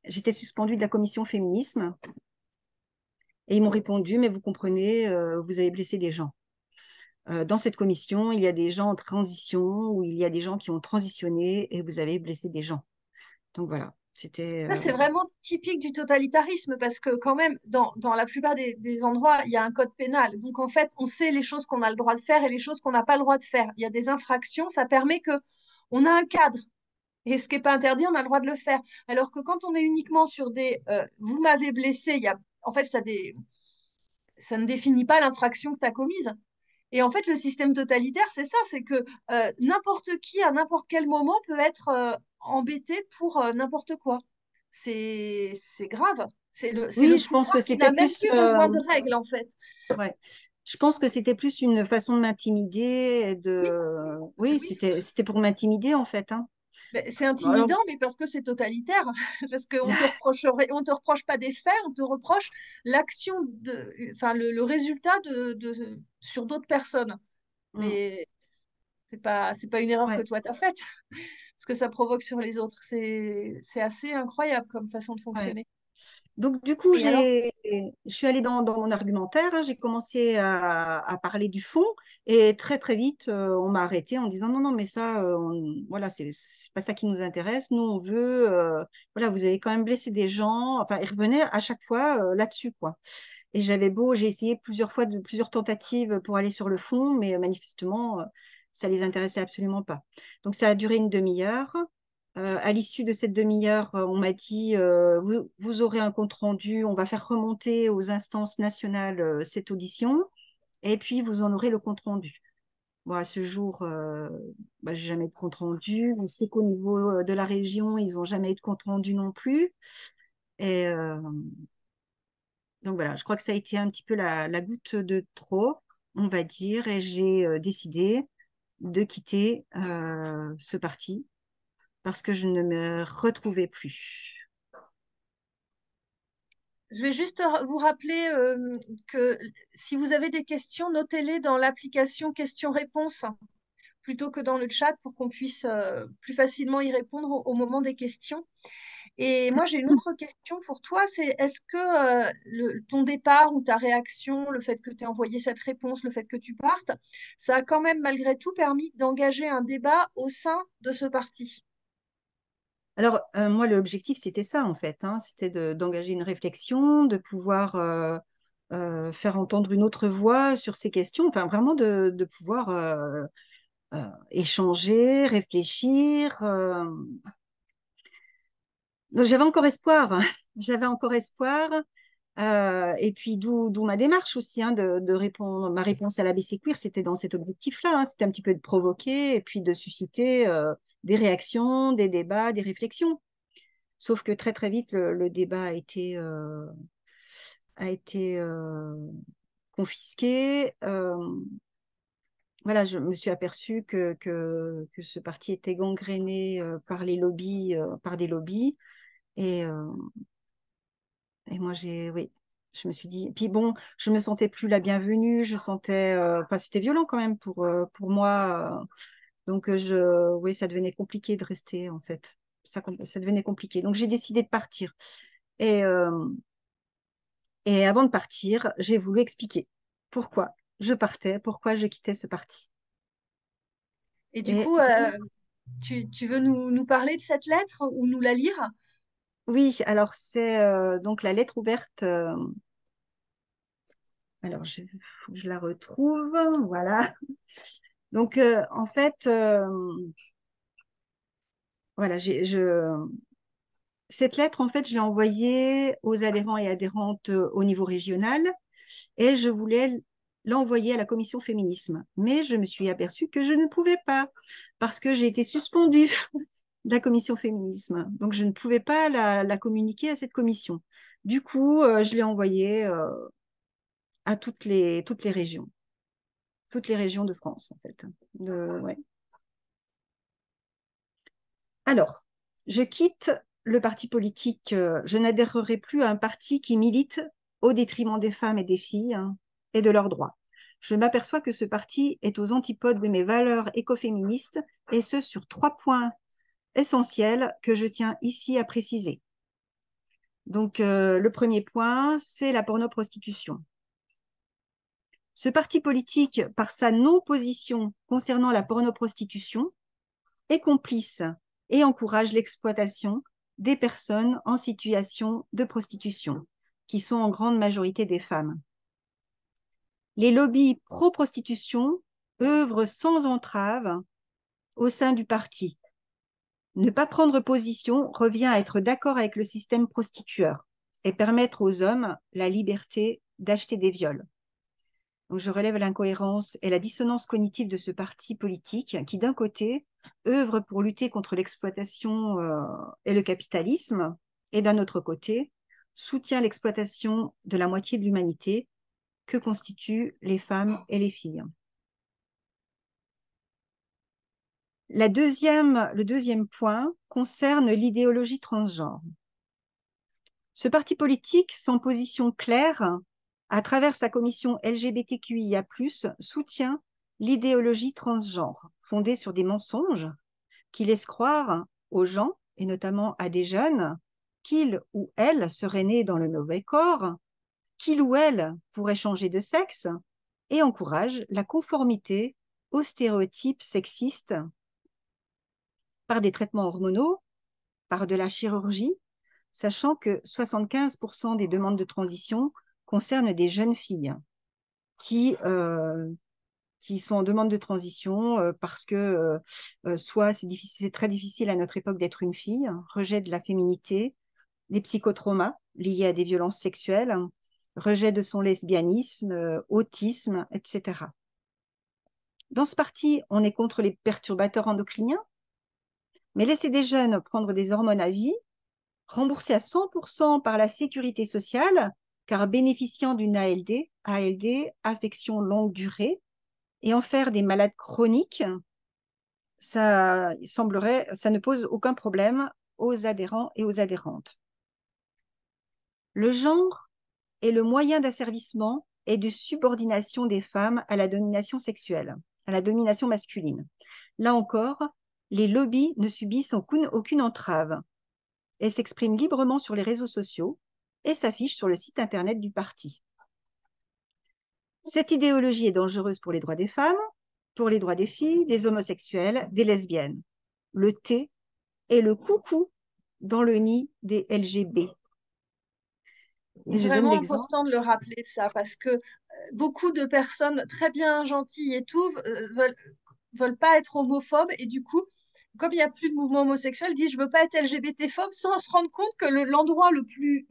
j'étais suspendue de la commission féminisme. Et ils m'ont répondu, mais vous comprenez, vous avez blessé des gens. Dans cette commission, il y a des gens en transition ou il y a des gens qui ont transitionné et vous avez blessé des gens. Donc voilà, c'était... Ça, c'est vraiment typique du totalitarisme parce que quand même, dans la plupart des endroits, il y a un code pénal. Donc en fait, on sait les choses qu'on a le droit de faire et les choses qu'on n'a pas le droit de faire. Il y a des infractions, ça permet que on a un cadre. Et ce qui n'est pas interdit, on a le droit de le faire. Alors que quand on est uniquement sur des vous m'avez blessé, en fait, ça ne définit pas l'infraction que tu as commise. Et en fait, le système totalitaire, c'est ça, c'est que n'importe qui, à n'importe quel moment, peut être embêté pour n'importe quoi. C'est grave. C'est Oui, le je pense pouvoir que qui c'était n'a même plus... plus besoin de règles, en fait. ouais. Je pense que c'était plus une façon de m'intimider et Oui, de... ben Oui, oui. c'était pour m'intimider en fait, hein. Ben, c'est Alors, intimidant, mais parce que c'est totalitaire. Parce on te reproche pas des faits, on te reproche l'action enfin, le résultat sur d'autres personnes. mm, Mais c'est pas une erreur que ouais, toi t'as faite. Ce que ça provoque sur les autres. C'est assez incroyable comme façon de ouais. fonctionner. Donc, du coup, Et alors, je suis allée dans mon argumentaire, hein, j'ai commencé à parler du fond et très, très vite, on m'a arrêté en disant non, non, mais ça, voilà, c'est pas ça qui nous intéresse. Nous, on veut, voilà, vous avez quand même blessé des gens. Enfin, ils revenaient à chaque fois là-dessus, quoi. Et j'ai essayé plusieurs fois, plusieurs tentatives pour aller sur le fond, mais manifestement, ça les intéressait absolument pas. Donc, ça a duré une demi-heure. À l'issue de cette demi-heure, on m'a dit, vous aurez un compte-rendu, on va faire remonter aux instances nationales cette audition, et puis vous en aurez le compte-rendu. Bon, à ce jour, bah, j'ai jamais eu de compte-rendu. On sait qu'au niveau de la région, ils n'ont jamais eu de compte-rendu non plus. Et donc voilà, je crois que ça a été un petit peu la goutte de trop, on va dire, et j'ai décidé de quitter ce parti parce que je ne me retrouvais plus. je vais juste vous rappeler que si vous avez des questions, notez-les dans l'application questions-réponses plutôt que dans le chat pour qu'on puisse plus facilement y répondre au moment des questions. Et moi, j'ai une autre question pour toi, c'est est-ce que ton départ ou ta réaction, le fait que tu aies envoyé cette réponse, le fait que tu partes, ça a quand même malgré tout permis d'engager un débat au sein de ce parti? Alors, moi, l'objectif, c'était ça, en fait, hein, c'était d'engager une réflexion, de pouvoir faire entendre une autre voix sur ces questions, enfin, vraiment de pouvoir échanger, réfléchir. Donc, j'avais encore espoir, hein. J'avais encore espoir. Et puis, d'où ma démarche aussi, hein, de répondre. Ma réponse à l'ABC Queer, c'était dans cet objectif-là, hein, c'était un petit peu de provoquer et puis de susciter des réactions, des débats, des réflexions. Sauf que très, très vite, le débat a été confisqué. Voilà, je me suis aperçue que ce parti était gangréné par les lobbies, par des lobbies. Et, euh, et moi, oui, je me suis dit. Puis bon, je me sentais plus la bienvenue. Je sentais. Enfin, c'était violent quand même pour moi. Donc, oui, ça devenait compliqué de rester, en fait. Ça devenait compliqué. Donc, j'ai décidé de partir. Et, euh, et avant de partir, j'ai voulu expliquer pourquoi je partais, pourquoi je quittais ce parti. Et du Et coup, donc, tu veux nous parler de cette lettre ou nous la lire? oui, alors c'est donc la lettre ouverte. Alors, faut que je la retrouve. Voilà. Donc, en fait, voilà, cette lettre, en fait, je l'ai envoyée aux adhérents et adhérentes au niveau régional et je voulais l'envoyer à la commission féminisme. Mais je me suis aperçue que je ne pouvais pas parce que j'ai été suspendue de la commission féminisme. Donc, je ne pouvais pas la communiquer à cette commission. Du coup, je l'ai envoyée à toutes les régions de France, en fait. Ouais. Alors, je quitte le parti politique. Je n'adhérerai plus à un parti qui milite au détriment des femmes et des filles, hein, et de leurs droits. Je m'aperçois que ce parti est aux antipodes de mes valeurs écoféministes, et ce sur 3 points essentiels que je tiens ici à préciser. Donc, le premier point, c'est la pornoprostitution. Ce parti politique, par sa non-position concernant la pornoprostitution, est complice et encourage l'exploitation des personnes en situation de prostitution, qui sont en grande majorité des femmes. Les lobbies pro-prostitution œuvrent sans entrave au sein du parti. Ne pas prendre position revient à être d'accord avec le système prostitueur et permettre aux hommes la liberté d'acheter des viols. Donc, je relève l'incohérence et la dissonance cognitive de ce parti politique qui, d'un côté, œuvre pour lutter contre l'exploitation et le capitalisme, et d'un autre côté, soutient l'exploitation de la moitié de l'humanité que constituent les femmes et les filles. Le deuxième point concerne l'idéologie transgenre. Ce parti politique, sans position claire, à travers sa commission LGBTQIA+, soutient l'idéologie transgenre, fondée sur des mensonges qui laissent croire aux gens, et notamment à des jeunes, qu'il ou elle serait né dans le mauvais corps, qu'il ou elle pourrait changer de sexe, et encourage la conformité aux stéréotypes sexistes par des traitements hormonaux, par de la chirurgie, sachant que 75% des demandes de transition concernent des jeunes filles qui, euh, qui sont en demande de transition parce que soit c'est très difficile à notre époque d'être une fille, rejet de la féminité, des psychotraumas liés à des violences sexuelles, rejet de son lesbianisme, autisme, etc. Dans ce parti, on est contre les perturbateurs endocriniens, mais laisser des jeunes prendre des hormones à vie, remboursés à 100% par la sécurité sociale, car bénéficiant d'une ALD, affection longue durée, et en faire des malades chroniques, ça semblerait, ça ne pose aucun problème aux adhérents et aux adhérentes. Le genre est le moyen d'asservissement et de subordination des femmes à la domination sexuelle, à la domination masculine. Là encore, les lobbies ne subissent aucune entrave et s'expriment librement sur les réseaux sociaux et s'affichent sur le site internet du parti. Cette idéologie est dangereuse pour les droits des femmes, pour les droits des filles, des homosexuels, des lesbiennes. Le thé est le coucou dans le nid des LGB. C'est Et je donne vraiment l'exemple. important de le rappeler ça parce que beaucoup de personnes très bien gentilles et tout veulent pas être homophobes et du coup, comme il n'y a plus de mouvement homosexuel, disent je veux pas être LGBT-phobe sans se rendre compte que l'endroit le plus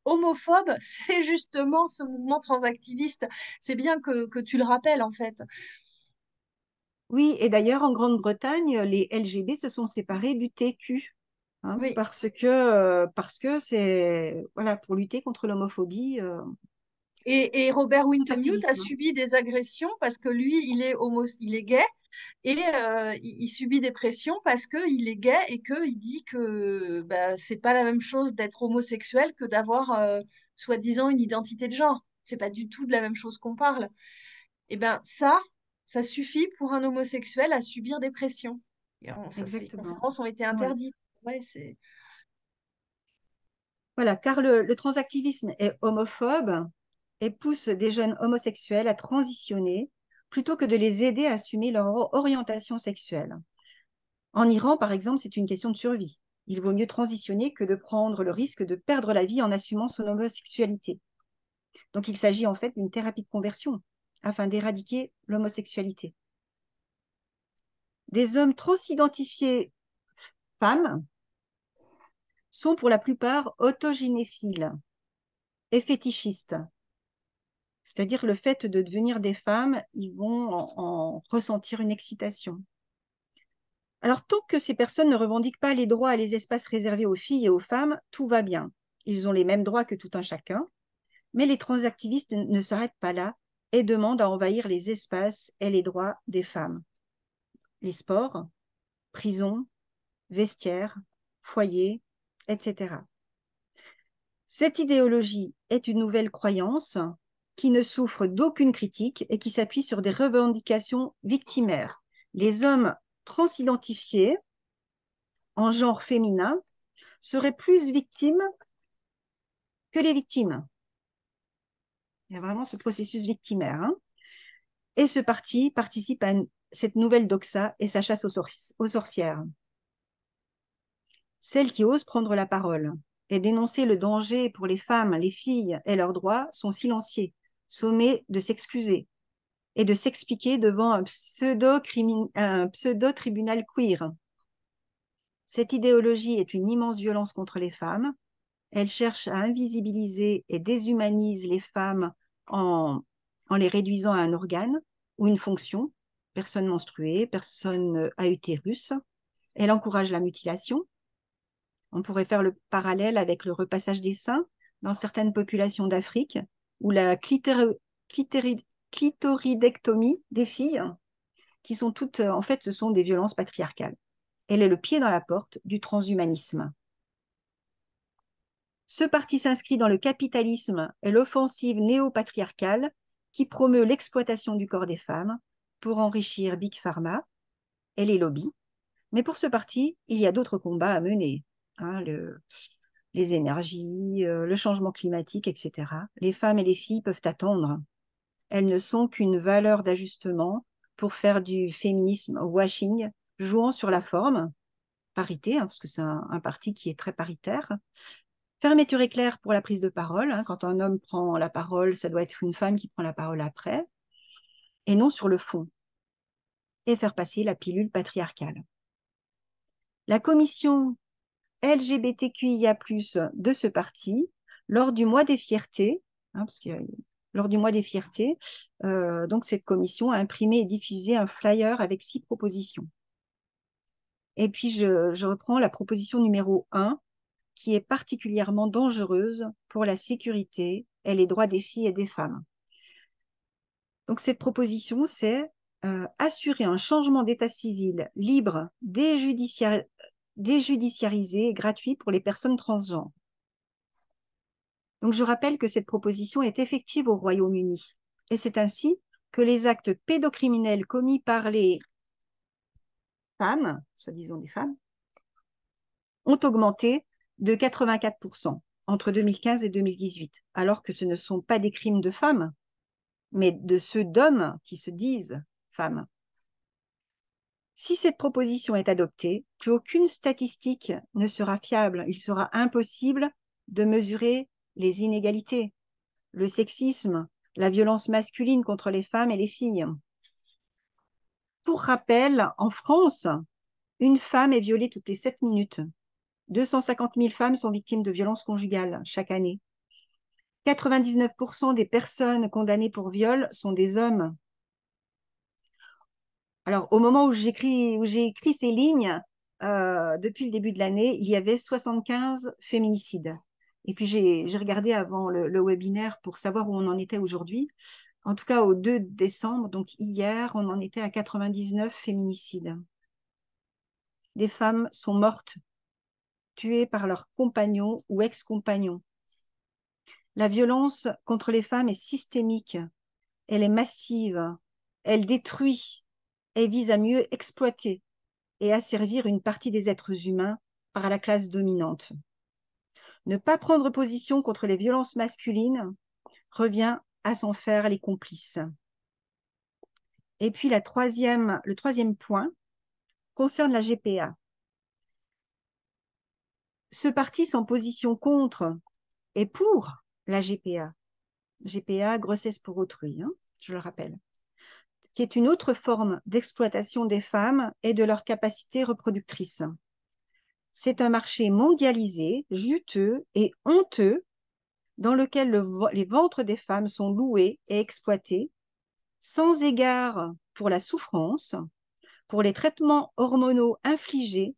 homophobe, c'est justement ce mouvement transactiviste. C'est bien que tu le rappelles en fait. Oui, et d'ailleurs, en Grande-Bretagne, les LGB se sont séparés du TQ, hein, Oui. parce que c'est voilà, pour lutter contre l'homophobie, Et Robert Wintemute a activisme. subi des agressions parce que lui, il est gay et il subit des pressions parce qu'il est gay et qu'il dit que bah, c'est pas la même chose d'être homosexuel que d'avoir soi-disant une identité de genre. C'est pas du tout de la même chose qu'on parle. Et ben ça suffit pour un homosexuel à subir des pressions. Ces Exactement. conférences ont été Ouais. interdites. Ouais, c'est Voilà, car le transactivisme est homophobe et pousse des jeunes homosexuels à transitionner plutôt que de les aider à assumer leur orientation sexuelle. En Iran, par exemple, c'est une question de survie. Il vaut mieux transitionner que de prendre le risque de perdre la vie en assumant son homosexualité. Donc, il s'agit en fait d'une thérapie de conversion afin d'éradiquer l'homosexualité. Des hommes transidentifiés femmes sont pour la plupart autogynéphiles et fétichistes. C'est-à-dire le fait de devenir des femmes, ils vont en ressentir une excitation. Alors, tant que ces personnes ne revendiquent pas les droits et les espaces réservés aux filles et aux femmes, tout va bien. Ils ont les mêmes droits que tout un chacun, mais les transactivistes ne s'arrêtent pas là et demandent à envahir les espaces et les droits des femmes. Les sports, prisons, vestiaires, foyers, etc. Cette idéologie est une nouvelle croyance qui ne souffre d'aucune critique et qui s'appuie sur des revendications victimaires. Les hommes transidentifiés en genre féminin seraient plus victimes que les victimes. Il y a vraiment ce processus victimaire, hein. Et ce parti participe à cette nouvelle doxa et sa chasse aux sorcières. Celles qui osent prendre la parole et dénoncer le danger pour les femmes, les filles et leurs droits sont silenciées, sommées de s'excuser et de s'expliquer devant un pseudo-tribunal queer. Cette idéologie est une immense violence contre les femmes. Elle cherche à invisibiliser et déshumanise les femmes en, en les réduisant à un organe ou une fonction, personne menstruée, personne à utérus. Elle encourage la mutilation. On pourrait faire le parallèle avec le repassage des seins dans certaines populations d'Afrique ou la clitoridectomie des filles, qui sont toutes, en fait, ce sont des violences patriarcales. Elle est le pied dans la porte du transhumanisme. Ce parti s'inscrit dans le capitalisme et l'offensive néo-patriarcale qui promeut l'exploitation du corps des femmes pour enrichir Big Pharma et les lobbies. Mais pour ce parti, il y a d'autres combats à mener, hein, les énergies, le changement climatique, etc. Les femmes et les filles peuvent attendre. Elles ne sont qu'une valeur d'ajustement pour faire du féminisme washing, jouant sur la forme, parité, hein, parce que c'est un parti qui est très paritaire. Fermeture éclair pour la prise de parole. Hein, quand un homme prend la parole, ça doit être une femme qui prend la parole après, et non sur le fond, et faire passer la pilule patriarcale. La commission LGBTQIA+, de ce parti, lors du mois des fiertés, hein, parce que lors du mois des fiertés, donc cette commission a imprimé et diffusé un flyer avec 6 propositions. Et puis, je reprends la proposition numéro 1, qui est particulièrement dangereuse pour la sécurité et les droits des filles et des femmes. Donc, cette proposition, c'est assurer un changement d'état civil libre, déjudiciarisé et gratuit pour les personnes transgenres. Donc, je rappelle que cette proposition est effective au Royaume-Uni. Et c'est ainsi que les actes pédocriminels commis par les femmes, soi-disant des femmes, ont augmenté de 84% entre 2015 et 2018, alors que ce ne sont pas des crimes de femmes, mais de ceux d'hommes qui se disent femmes. Si cette proposition est adoptée, plus aucune statistique ne sera fiable. Il sera impossible de mesurer les inégalités, le sexisme, la violence masculine contre les femmes et les filles. Pour rappel, en France, une femme est violée toutes les 7 minutes. 250 000 femmes sont victimes de violences conjugales chaque année. 99% des personnes condamnées pour viol sont des hommes. Alors, au moment où j'ai écrit ces lignes, depuis le début de l'année, il y avait 75 féminicides. Et puis, j'ai regardé avant le webinaire pour savoir où on en était aujourd'hui. En tout cas, au 2 décembre, donc hier, on en était à 99 féminicides. Des femmes sont mortes, tuées par leurs compagnons ou ex-compagnons. La violence contre les femmes est systémique, elle est massive, elle détruit, elle vise à mieux exploiter et asservir une partie des êtres humains par la classe dominante. Ne pas prendre position contre les violences masculines revient à s'en faire les complices. Et puis le troisième point concerne la GPA. Ce parti s'en position contre et pour la GPA. GPA, grossesse pour autrui, hein, je le rappelle, qui est une autre forme d'exploitation des femmes et de leurs capacités reproductrices. C'est un marché mondialisé, juteux et honteux, dans lequel les ventres des femmes sont loués et exploités, sans égard pour la souffrance, pour les traitements hormonaux infligés,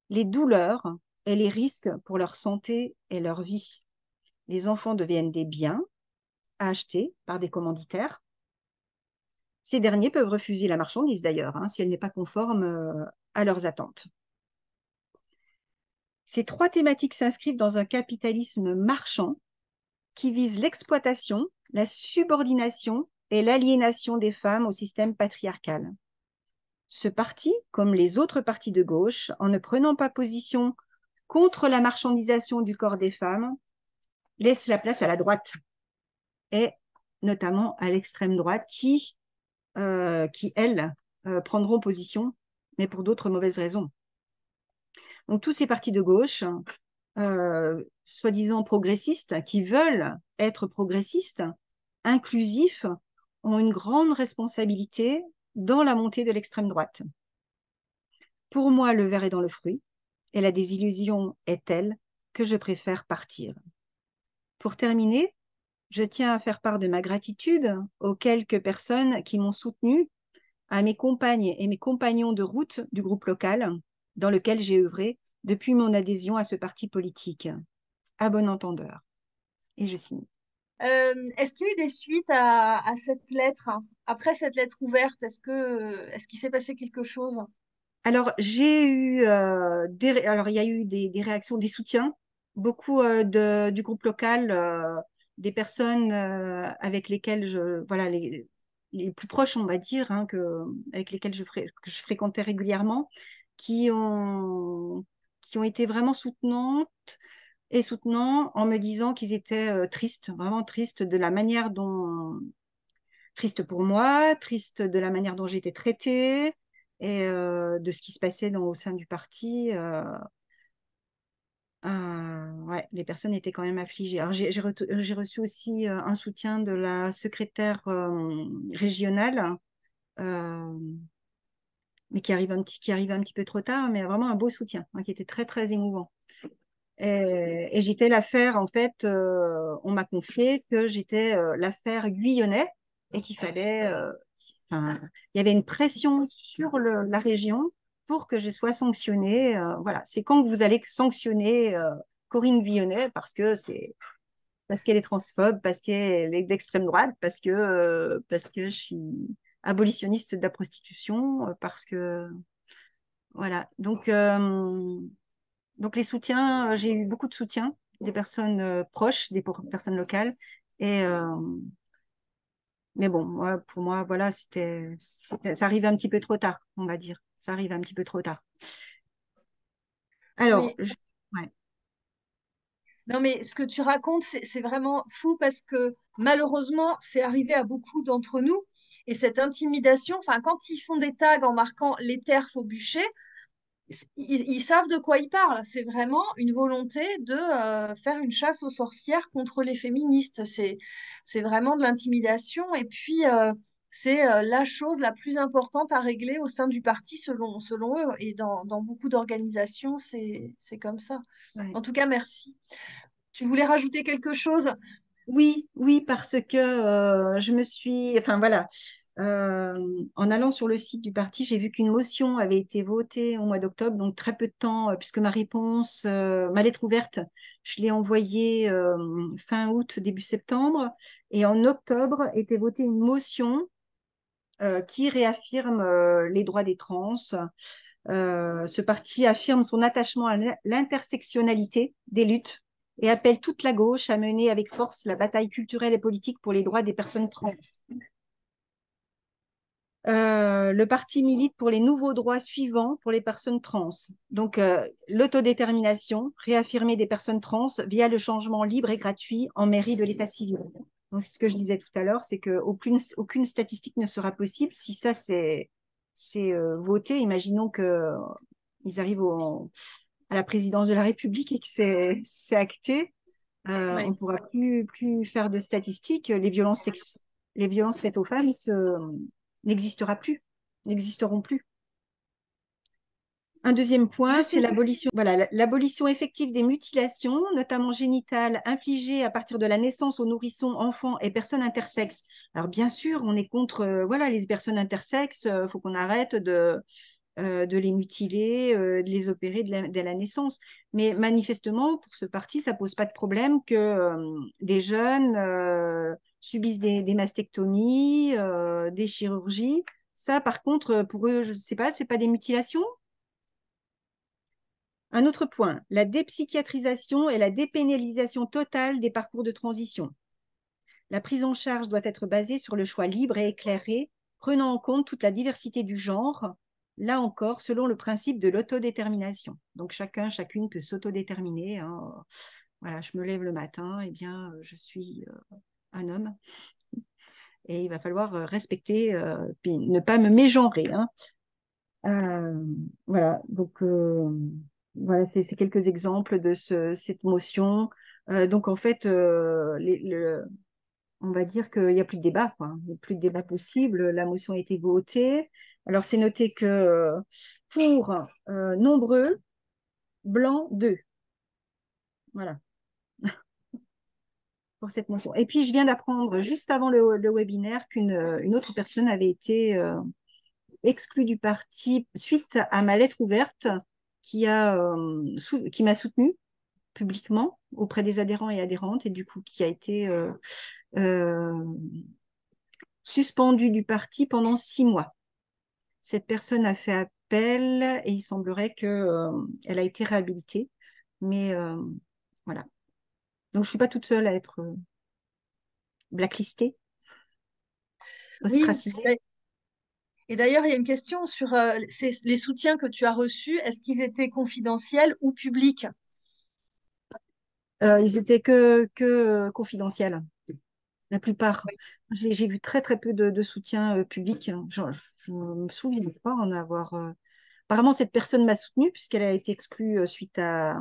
les douleurs et les risques pour leur santé et leur vie. Les enfants deviennent des biens à acheter par des commanditaires. Ces derniers peuvent refuser la marchandise d'ailleurs, hein, si elle n'est pas conforme à leurs attentes. Ces 3 thématiques s'inscrivent dans un capitalisme marchand qui vise l'exploitation, la subordination et l'aliénation des femmes au système patriarcal. Ce parti, comme les autres partis de gauche, en ne prenant pas position contre la marchandisation du corps des femmes, laisse la place à la droite et notamment à l'extrême droite qui elles, prendront position, mais pour d'autres mauvaises raisons. Donc tous ces partis de gauche, soi-disant progressistes, qui veulent être progressistes, inclusifs, ont une grande responsabilité dans la montée de l'extrême droite. Pour moi, le ver est dans le fruit, et la désillusion est telle que je préfère partir. Pour terminer, je tiens à faire part de ma gratitude aux quelques personnes qui m'ont soutenue, à mes compagnes et mes compagnons de route du groupe local dans lequel j'ai œuvré depuis mon adhésion à ce parti politique. À bon entendeur. Et je signe. Est-ce qu'il y a eu des suites à cette lettre? Après cette lettre ouverte, est-ce qu'il s'est passé quelque chose? Alors, j'ai eu alors il y a eu des réactions, des soutiens, beaucoup du groupe local, des personnes avec lesquelles voilà, les plus proches, on va dire, hein, avec lesquelles que je fréquentais régulièrement, qui ont été vraiment soutenantes et soutenants en me disant qu'ils étaient tristes, vraiment tristes de la manière dont, triste pour moi, triste de la manière dont j'ai été traitée et de ce qui se passait au sein du parti. Ouais, les personnes étaient quand même affligées. Alors, j'ai reçu aussi un soutien de la secrétaire régionale, euh, mais qui arrive un petit peu trop tard, mais vraiment un beau soutien, hein, qui était très, très émouvant. Et j'étais l'affaire, en fait, on m'a confié que j'étais l'affaire Guyonnet et qu'il fallait, enfin, il y avait une pression sur la région pour que je sois sanctionnée. Voilà, c'est quand que vous allez sanctionner Corinne Guyonnet parce qu'elle est transphobe, parce qu'elle est d'extrême droite, parce que je suis abolitionniste de la prostitution, parce que voilà. Donc les soutiens, j'ai eu beaucoup de soutien des personnes proches, personnes locales. Et, mais bon, pour moi, voilà, ça arrive un petit peu trop tard, on va dire. Ça arrive un petit peu trop tard. Alors, Oui. ouais, Non, mais ce que tu racontes, c'est vraiment fou parce que malheureusement, c'est arrivé à beaucoup d'entre nous. Et cette intimidation, enfin, quand ils font des tags en marquant les terres faut bûcher, ils savent de quoi ils parlent. C'est vraiment une volonté de faire une chasse aux sorcières contre les féministes. C'est vraiment de l'intimidation. Et puis, c'est la chose la plus importante à régler au sein du parti, selon eux. Et dans beaucoup d'organisations, c'est comme ça. ouais. En tout cas, merci. Tu voulais rajouter quelque chose? Oui, oui, parce que enfin voilà, en allant sur le site du parti, j'ai vu qu'une motion avait été votée au mois d'octobre, donc très peu de temps, puisque ma lettre ouverte, je l'ai envoyée fin août, début septembre, et en octobre était votée une motion qui réaffirme les droits des trans. Ce parti affirme son attachement à l'intersectionnalité des luttes et appelle toute la gauche à mener avec force la bataille culturelle et politique pour les droits des personnes trans. Le parti milite pour les nouveaux droits suivants pour les personnes trans. Donc, l'autodétermination, réaffirmée des personnes trans via le changement libre et gratuit en mairie de l'état civil. Donc, ce que je disais tout à l'heure, c'est qu'aucune statistique ne sera possible si ça c'est voté. Imaginons qu'ils arrivent à la présidence de la République et que c'est acté. On ne Oui. pourra plus faire de statistiques. Les violences faites aux femmes n'existera plus, n'existeront plus. Un deuxième point, Juste c'est une... l'abolition effective des mutilations, notamment génitales, infligées à partir de la naissance aux nourrissons, enfants et personnes intersexes. Alors bien sûr, on est contre voilà, les personnes intersexes, il faut qu'on arrête de les mutiler, de les opérer dès la naissance. Mais manifestement, pour ce parti, ça pose pas de problème que des jeunes subissent des mastectomies, des chirurgies. Ça, par contre, pour eux, je sais pas, c'est pas des mutilations. Un autre point, la dépsychiatrisation et la dépénalisation totale des parcours de transition. La prise en charge doit être basée sur le choix libre et éclairé, prenant en compte toute la diversité du genre, là encore, selon le principe de l'autodétermination. Donc chacune peut s'autodéterminer, hein. Voilà, je me lève le matin, eh bien, je suis un homme et il va falloir respecter, puis ne pas me mégenrer, hein. Euh, voilà, donc voilà, c'est quelques exemples de cette motion. Donc en fait, on va dire qu'il n'y a plus de débat, quoi. Il n'y a plus de débat possible. La motion a été votée. Alors, c'est noté que pour nombreux, blanc 2. Voilà, pour cette motion. Et puis, je viens d'apprendre juste avant le webinaire une autre personne avait été exclue du parti suite à ma lettre ouverte qui m'a soutenue publiquement auprès des adhérents et adhérentes et du coup qui a été euh, suspendue du parti pendant 6 mois. Cette personne a fait appel et il semblerait que, elle a été réhabilitée. Mais voilà. Donc, je ne suis pas toute seule à être blacklistée, Oui. ostracisée. Et d'ailleurs, il y a une question sur les soutiens que tu as reçus. Est-ce qu'ils étaient confidentiels ou publics? Ils étaient que confidentiels, la plupart. Oui. J'ai vu très très peu de soutien public. Je me souviens pas en avoir. Apparemment, cette personne m'a soutenue puisqu'elle a été exclue suite à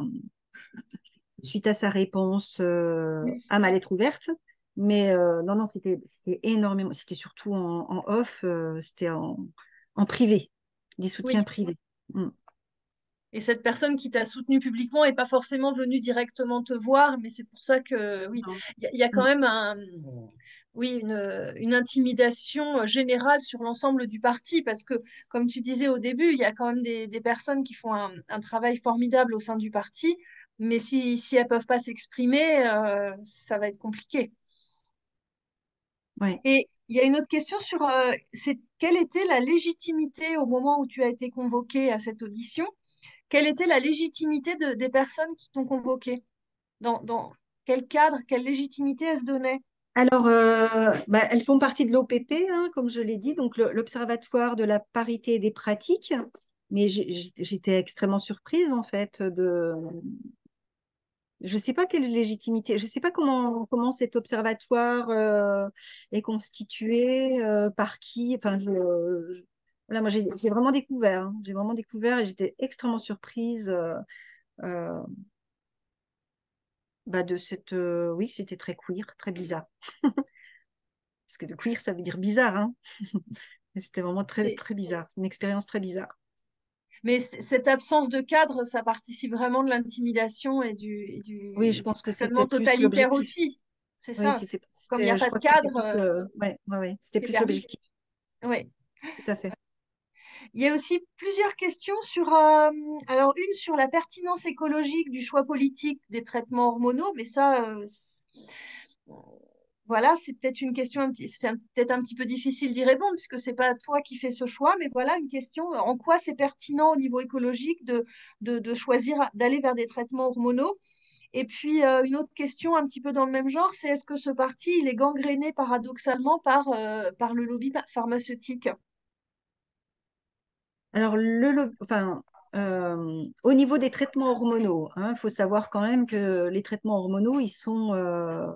sa réponse Oui. à ma lettre ouverte. Mais non, non, c'était énormément. C'était surtout en off, c'était en privé, des soutiens Oui. privés. Mm. Et cette personne qui t'a soutenu publiquement n'est pas forcément venue directement te voir, mais c'est pour ça que, oui, Non. il y a quand Mm. même oui, une intimidation générale sur l'ensemble du parti, parce que, comme tu disais au début, il y a quand même des personnes qui font un travail formidable au sein du parti, mais si elles peuvent pas s'exprimer, ça va être compliqué. Ouais. Et il y a une autre question sur, quelle était la légitimité au moment où tu as été convoqué à cette audition? Quelle était la légitimité des personnes qui t'ont convoqué? Dans quel cadre, quelle légitimité elles se donnaient? Alors, bah, elles font partie de l'OPP, hein, comme je l'ai dit, donc l'Observatoire de la parité et des pratiques. Mais j'étais extrêmement surprise, en fait, je ne sais pas quelle légitimité, je ne sais pas comment cet observatoire est constitué, par qui. Enfin, voilà, moi, j'ai vraiment découvert, hein, j'ai vraiment découvert et j'étais extrêmement surprise euh, bah, de cette. Oui, c'était très queer, très bizarre. Parce que de queer, ça veut dire bizarre, hein. Et c'était vraiment très, Et- très bizarre. C'est une expérience très bizarre. mais cette absence de cadre, ça participe vraiment de l'intimidation Oui, et je du pense que c'était fonctionnement plus totalitaire l'objectif. aussi. C'est Oui, ça. Comme il n'y a je pas de crois que c'était cadre, plus le. Ouais, ouais, ouais, c'était c'est plus permis. l'objectif. Ouais. Tout à fait. Il y a aussi plusieurs questions sur, alors une sur la pertinence écologique du choix politique des traitements hormonaux, mais ça, voilà, c'est peut-être une question, c'est peut-être un petit peu difficile d'y répondre puisque c'est pas toi qui fais ce choix, mais voilà une question, en quoi c'est pertinent au niveau écologique de choisir d'aller vers des traitements hormonaux? Et puis une autre question un petit peu dans le même genre, c'est est-ce que ce parti, il est gangréné paradoxalement par le lobby pharmaceutique? Alors, enfin, au niveau des traitements hormonaux, il faut savoir quand même que les traitements hormonaux, ils sont, euh,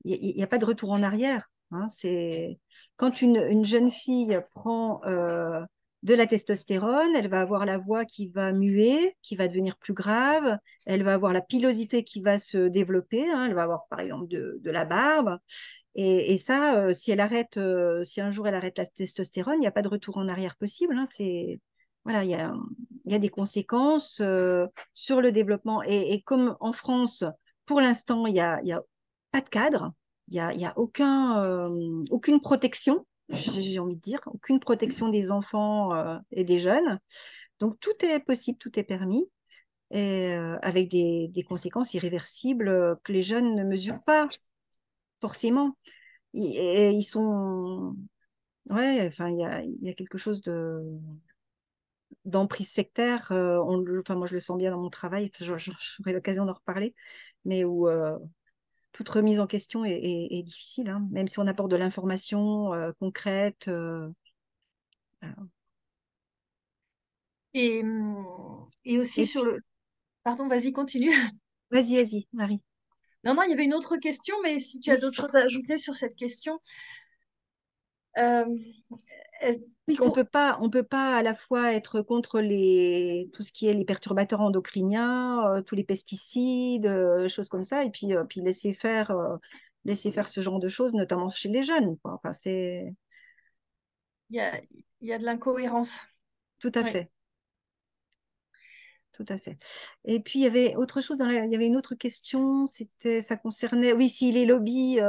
il n'y a pas de retour en arrière, hein. C'est quand une jeune fille prend de la testostérone, elle va avoir la voix qui va muer, qui va devenir plus grave, elle va avoir la pilosité qui va se développer, hein, elle va avoir par exemple de la barbe. Et ça, si un jour elle arrête la testostérone, il n'y a pas de retour en arrière possible, hein. Voilà, il y a des conséquences sur le développement. Et comme en France, pour l'instant, il y a pas de cadre, il y a aucune protection, j'ai envie de dire, aucune protection des enfants et des jeunes. Donc tout est possible, tout est permis, et avec des conséquences irréversibles que les jeunes ne mesurent pas forcément. Et ils sont. Ouais, enfin, il y a quelque chose d'emprise sectaire. Enfin, moi, je le sens bien dans mon travail. J'aurai l'occasion d'en reparler. Mais où toute remise en question est difficile, hein, même si on apporte de l'information concrète. Et aussi Et sur puis, le... Pardon, vas-y, continue. vas-y, Marie. Non, non, il y avait une autre question, mais si tu as Oui. d'autres choses à ajouter sur cette question, euh, est- Oui, pour... on peut pas à la fois être contre tout ce qui est les perturbateurs endocriniens, tous les pesticides, choses comme ça, et puis laisser faire ce genre de choses, notamment chez les jeunes, quoi. Enfin, c'est il y a, il y a de l'incohérence. tout à Oui. fait, tout à fait. Et puis il y avait autre chose il y avait une autre question, ça concernait, oui, si les lobbies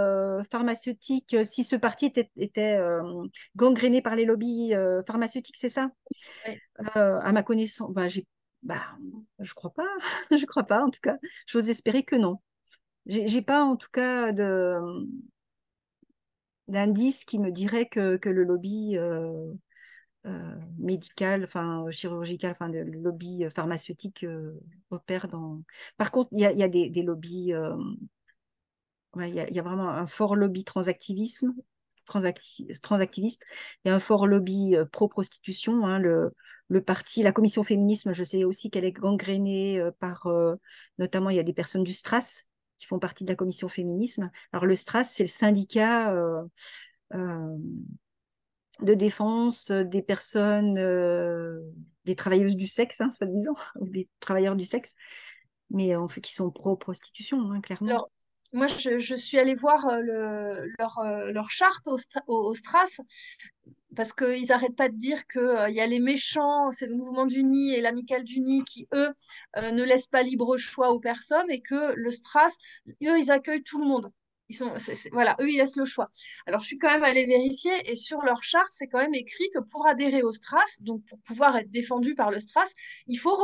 pharmaceutiques, si ce parti était gangréné par les lobbies pharmaceutiques, c'est ça? Oui. À ma connaissance, bah, je crois pas. Je crois pas, en tout cas. J'ose espérer que non. J'ai pas, en tout cas, d'indice qui me dirait que le lobby médical, enfin chirurgical, enfin le lobby pharmaceutique opère dans. Par contre, il y a des lobbies. Ouais, il y a vraiment un fort lobby transactiviste. Il y a un fort lobby pro-prostitution, hein, le parti, la commission féminisme, je sais aussi qu'elle est gangrénée par, notamment, il y a des personnes du STRAS qui font partie de la commission féminisme. Alors, le STRAS, c'est le syndicat euh, de défense des personnes, des travailleuses du sexe, hein, soi-disant, ou des travailleurs du sexe, mais en fait, qui sont pro-prostitution, hein, clairement. Alors, moi, je suis allée voir leur charte au Stras, parce qu'ils n'arrêtent pas de dire qu'il y a les méchants, c'est le mouvement du nid et l'amicale du nid qui, eux, ne laissent pas libre choix aux personnes et que le Stras, eux, ils accueillent tout le monde. Voilà, eux, ils laissent le choix. Alors, je suis quand même allée vérifier et sur leur charte, c'est quand même écrit que pour adhérer au Stras, donc pour pouvoir être défendu par le Stras, il faut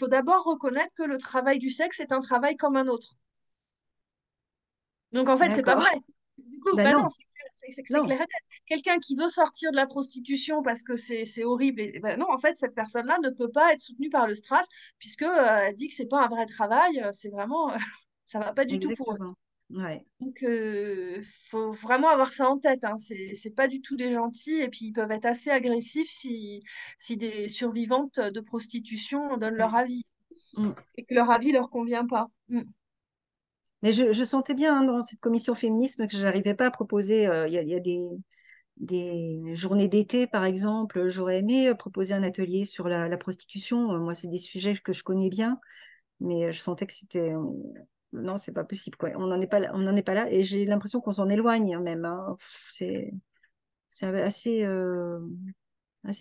d'abord reconnaître que le travail du sexe est un travail comme un autre. Donc en fait, c'est pas D'accord. vrai. Du coup, Ben bah non, non, c'est non, clair et net. Quelqu'un qui veut sortir de la prostitution parce que c'est horrible, bah non, en fait, cette personne-là ne peut pas être soutenue par le Stras puisque elle dit que c'est pas un vrai travail, c'est vraiment, ça va pas du tout pour eux. exactement. Ouais. Donc, faut vraiment avoir ça en tête, hein. C'est pas du tout des gentils et puis ils peuvent être assez agressifs si des survivantes de prostitution donnent leur Ouais. avis Mm. et que leur avis leur convient pas. Mm. Mais je sentais bien hein, dans cette commission féminisme que j'arrivais pas à proposer. Il y a des journées d'été, par exemple. J'aurais aimé proposer un atelier sur la prostitution. Moi, c'est des sujets que je connais bien, mais je sentais que c'était non, c'est pas possible, quoi. On n'en est pas là, on n'en est pas là, et j'ai l'impression qu'on s'en éloigne hein, même. Hein. C'est assez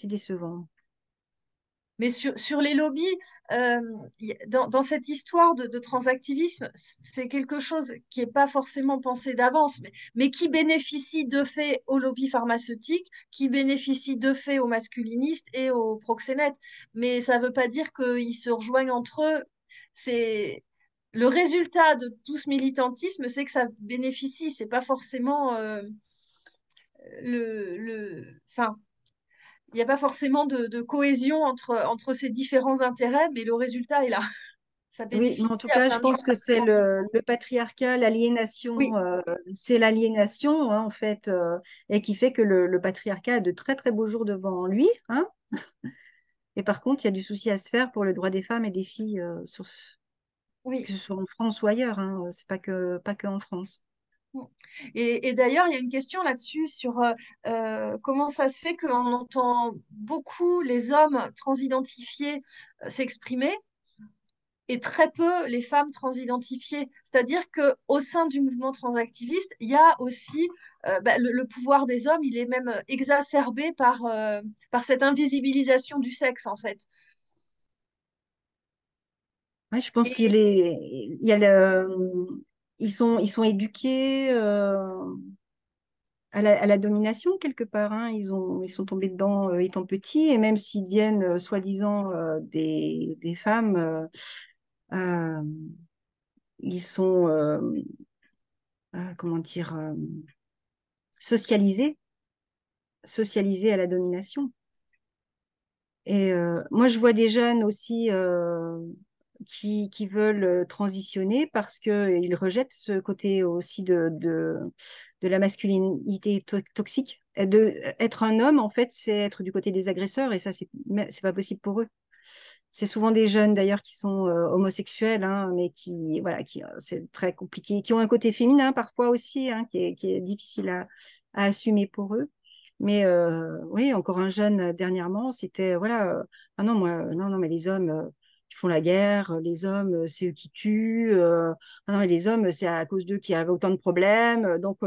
décevant. Mais sur les lobbies, dans cette histoire de transactivisme, c'est quelque chose qui n'est pas forcément pensé d'avance, mais qui bénéficie de fait aux lobbies pharmaceutiques, qui bénéficie de fait aux masculinistes et aux proxénètes. Mais ça ne veut pas dire qu'ils se rejoignent entre eux. C'est le résultat de tout ce militantisme, c'est que ça bénéficie. C'est pas forcément enfin, il n'y a pas forcément de cohésion entre ces différents intérêts, mais le résultat est là. Ça Oui, mais bénéficie en tout à cas, je plein de gens. pense que c'est le patriarcat, Oui, l'aliénation, c'est l'aliénation, hein, en fait, et qui fait que le patriarcat a de très très beaux jours devant lui, hein. Et par contre, il y a du souci à se faire pour le droit des femmes et des filles, oui. que ce soit en France ou ailleurs, hein. C'est pas que en France. Et d'ailleurs, il y a une question là-dessus sur comment ça se fait qu'on entend beaucoup les hommes transidentifiés s'exprimer et très peu les femmes transidentifiées. C'est-à-dire que au sein du mouvement transactiviste, il y a aussi le pouvoir des hommes, il est même exacerbé par cette invisibilisation du sexe, en fait. Ouais, je pense Et, il y a ils sont éduqués à la domination quelque part, hein. Ils sont tombés dedans étant petits, et même s'ils deviennent soi-disant des femmes, euh, ils sont, comment dire, socialisés, socialisés à la domination. Et moi, je vois des jeunes aussi qui veulent transitionner parce qu'ils rejettent ce côté aussi de la masculinité toxique. Être un homme, en fait, c'est être du côté des agresseurs, et ça, c'est pas possible pour eux. C'est souvent des jeunes d'ailleurs qui sont homosexuels, hein, mais qui, voilà, c'est très compliqué, qui ont un côté féminin parfois aussi, hein, qui est difficile à assumer pour eux. Mais oui, encore un jeune dernièrement, c'était, voilà, ah non, moi, non, non, mais les hommes, qui font la guerre, les hommes, c'est eux qui tuent, ah non, mais les hommes, c'est à cause d'eux qu'il y avait autant de problèmes, donc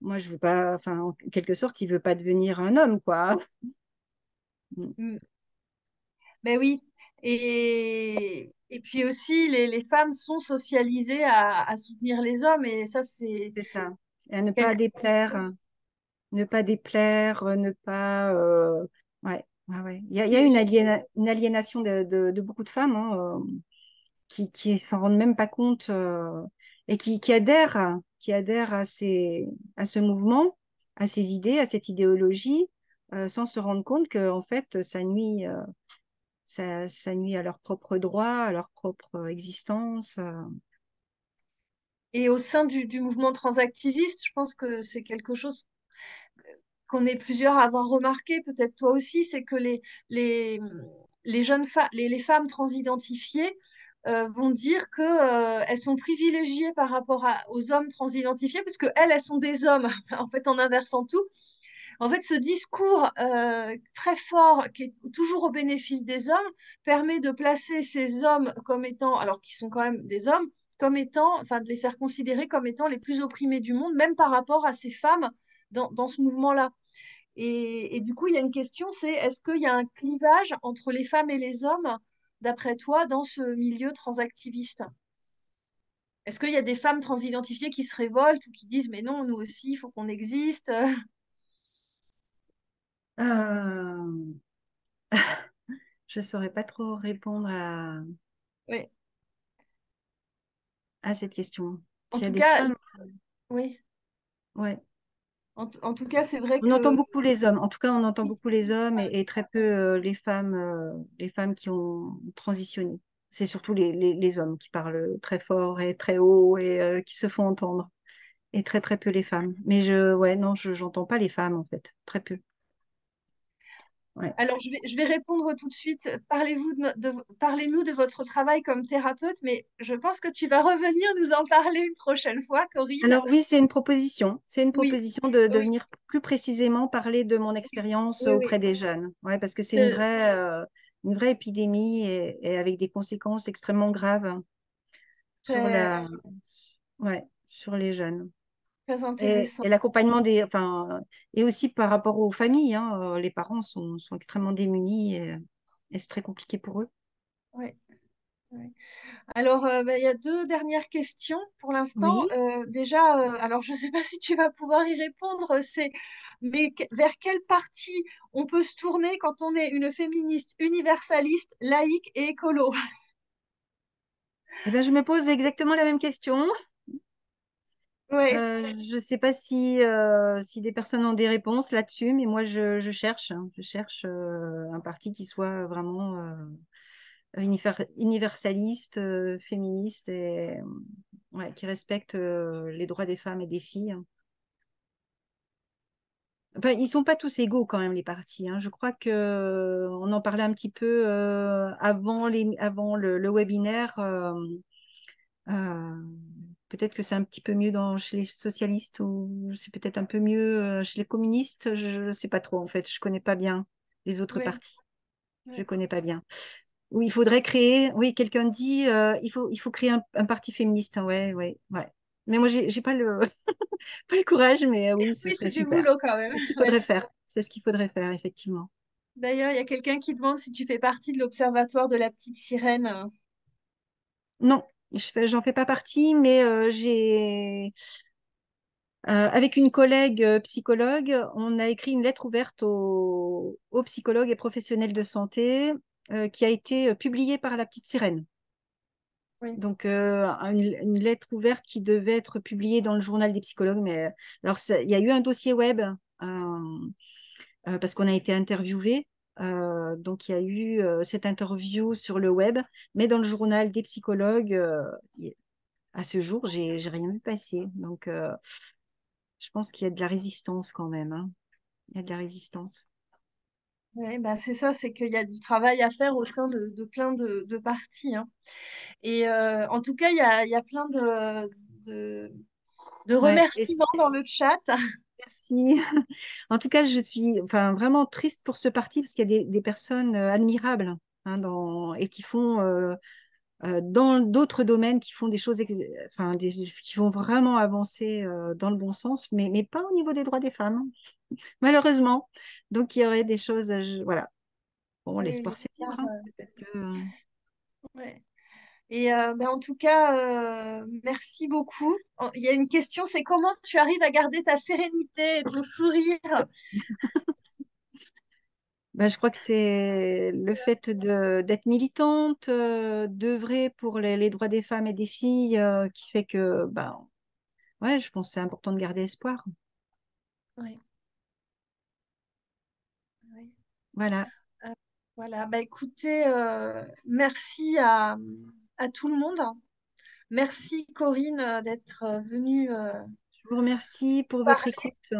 moi, je veux pas, enfin, en quelque sorte, il veut pas devenir un homme, quoi. mm, ben oui. Et puis aussi, les femmes sont socialisées à soutenir les hommes, et ça, c'est C'est ça. Et à ne pas quelque déplaire. Ne pas déplaire, ne pas. Ouais, ouais, ouais. Il y a chose. une aliénation de beaucoup de femmes hein, qui s'en rendent même pas compte et qui adhèrent à ce mouvement, à ces idées, à cette idéologie, sans se rendre compte que en fait, ça nuit à leur propre droit, à leur propre existence. Et au sein du mouvement transactiviste, je pense que c'est quelque chose. qu'on est plusieurs à avoir remarqué, peut-être toi aussi, c'est que les, les femmes transidentifiées vont dire que, elles sont privilégiées par rapport aux hommes transidentifiés, parce que elles sont des hommes, en fait, en inversant tout. En fait, ce discours très fort, qui est toujours au bénéfice des hommes, permet de placer ces hommes comme étant, alors qu'ils sont quand même des hommes, comme étant, enfin, de les faire considérer comme étant les plus opprimés du monde, même par rapport à ces femmes dans ce mouvement-là. Et du coup, il y a une question, c'est est-ce qu'il y a un clivage entre les femmes et les hommes, d'après toi, dans ce milieu transactiviste? Est-ce qu'il y a des femmes transidentifiées qui se révoltent ou qui disent, mais non, nous aussi, il faut qu'on existe? Euh, je ne saurais pas trop répondre Oui. à cette question. En Il y a tout des cas, femmes, oui. ouais. En tout cas, c'est vrai On entend que beaucoup les hommes. En tout cas, on entend oui, beaucoup les hommes et très peu oui, les femmes qui ont transitionné. C'est surtout les hommes qui parlent très fort et très haut et qui se font entendre. Et très très peu les femmes. Mais ouais, non, j'entends pas les femmes en fait. Très peu. Ouais. alors je vais répondre tout de suite. Parlez-nous de votre travail comme thérapeute, mais je pense que tu vas revenir nous en parler une prochaine fois, Corinne. Alors oui, c'est une proposition. C'est une Oui, proposition de oui, venir plus précisément parler de mon oui, expérience oui, oui. auprès des jeunes. Ouais, parce que c'est C'est une vraie épidémie et avec des conséquences extrêmement graves sur très, ouais, sur les jeunes. très Et intéressant. l'accompagnement enfin, et aussi par rapport aux familles, hein, les parents sont extrêmement démunis et c'est très compliqué pour eux. Oui, oui. Alors, bah, il y a deux dernières questions pour l'instant. Oui. Déjà, alors je ne sais pas si tu vas pouvoir y répondre, mais vers quelle partie on peut se tourner quand on est une féministe universaliste, laïque et écolo? Eh ben, je me pose exactement la même question. Oui, Je ne sais pas si des personnes ont des réponses là-dessus, mais moi je cherche, hein. Je cherche un parti qui soit vraiment universaliste, féministe et ouais, qui respecte les droits des femmes et des filles. Enfin, ils sont pas tous égaux quand même les partis, hein. Je crois que on en parlait un petit peu avant le webinaire. Euh, Peut-être que c'est un petit peu mieux chez les socialistes ou c'est peut-être un peu mieux chez les communistes. Je ne sais pas trop en fait. Je connais pas bien les autres oui, partis. Je oui. connais pas bien. Oui, il faudrait créer. Oui, quelqu'un dit il faut créer un parti féministe. Ouais, ouais, ouais. Mais moi, j'ai pas pas le courage, mais oui, ce Oui, serait c'est du super. boulot quand même. C'est ce qu'il Ouais. faudrait faire. C'est ce qu'il faudrait faire, effectivement. D'ailleurs, il y a quelqu'un qui demande si tu fais partie de l'Observatoire de la petite sirène. Non, j'en fais pas partie, mais avec une collègue psychologue, on a écrit une lettre ouverte aux psychologues et professionnels de santé qui a été publiée par La Petite Sirène. Oui, Donc, une lettre ouverte qui devait être publiée dans le journal des psychologues. Mais alors, il y a eu un dossier web parce qu'on a été interviewé. Donc, il y a eu cette interview sur le web, mais dans le journal des psychologues, à ce jour, j'ai rien vu passer. Donc, je pense qu'il y a de la résistance quand même, hein. Il y a de la résistance. ouais, bah c'est ça, c'est qu'il y a du travail à faire au sein de plein de partis, hein. Et en tout cas, il y a plein de, de Ouais, remerciements dans le chat. merci. En tout cas, je suis enfin, vraiment triste pour ce parti parce qu'il y a des personnes admirables hein, et qui font dans d'autres domaines, qui font des choses, enfin, qui vont vraiment avancer dans le bon sens, mais pas au niveau des droits des femmes, hein, malheureusement. Donc, il y aurait des choses, voilà. Bon, Oui, l'espoir fait vivre, l'espoir, hein. Peut-être que, ouais. Et ben, en tout cas, merci beaucoup. Il y a une question, c'est comment tu arrives à garder ta sérénité et ton sourire? ben, je crois que c'est le fait d'être militante, d'œuvrer pour les droits des femmes et des filles qui fait que, ben, ouais, je pense que c'est important de garder espoir. Oui, oui. Voilà. Euh, voilà, bah écoutez, merci à tout le monde. Merci Corinne d'être venue. Je vous remercie pour votre Parler. écoute.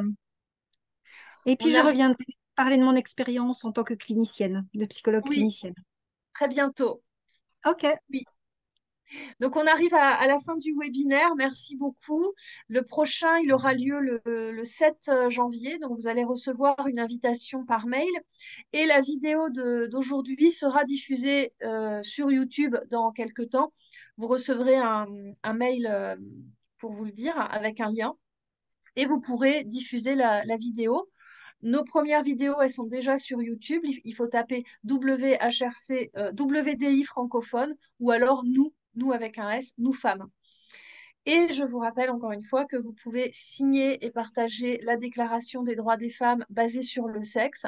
Et puis, On je arrive, reviendrai parler de mon expérience en tant que clinicienne, de psychologue oui, clinicienne. très bientôt. OK, Oui. Donc, on arrive à la fin du webinaire. Merci beaucoup. Le prochain, il aura lieu le 7 janvier. Donc, vous allez recevoir une invitation par mail. Et la vidéo d'aujourd'hui sera diffusée sur YouTube dans quelques temps. Vous recevrez un mail pour vous le dire avec un lien. Et vous pourrez diffuser la vidéo. Nos premières vidéos, elles sont déjà sur YouTube. Il faut taper WHRC, WDI francophone ou alors nous avec un S, nous femmes. Et je vous rappelle encore une fois que vous pouvez signer et partager la Déclaration des droits des femmes basée sur le sexe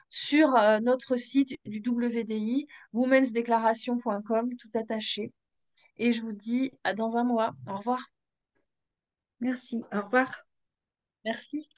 sur notre site du WDI, womensdeclaration.com, tout attaché. Et je vous dis à dans un mois. Au revoir. merci. Au revoir. Merci.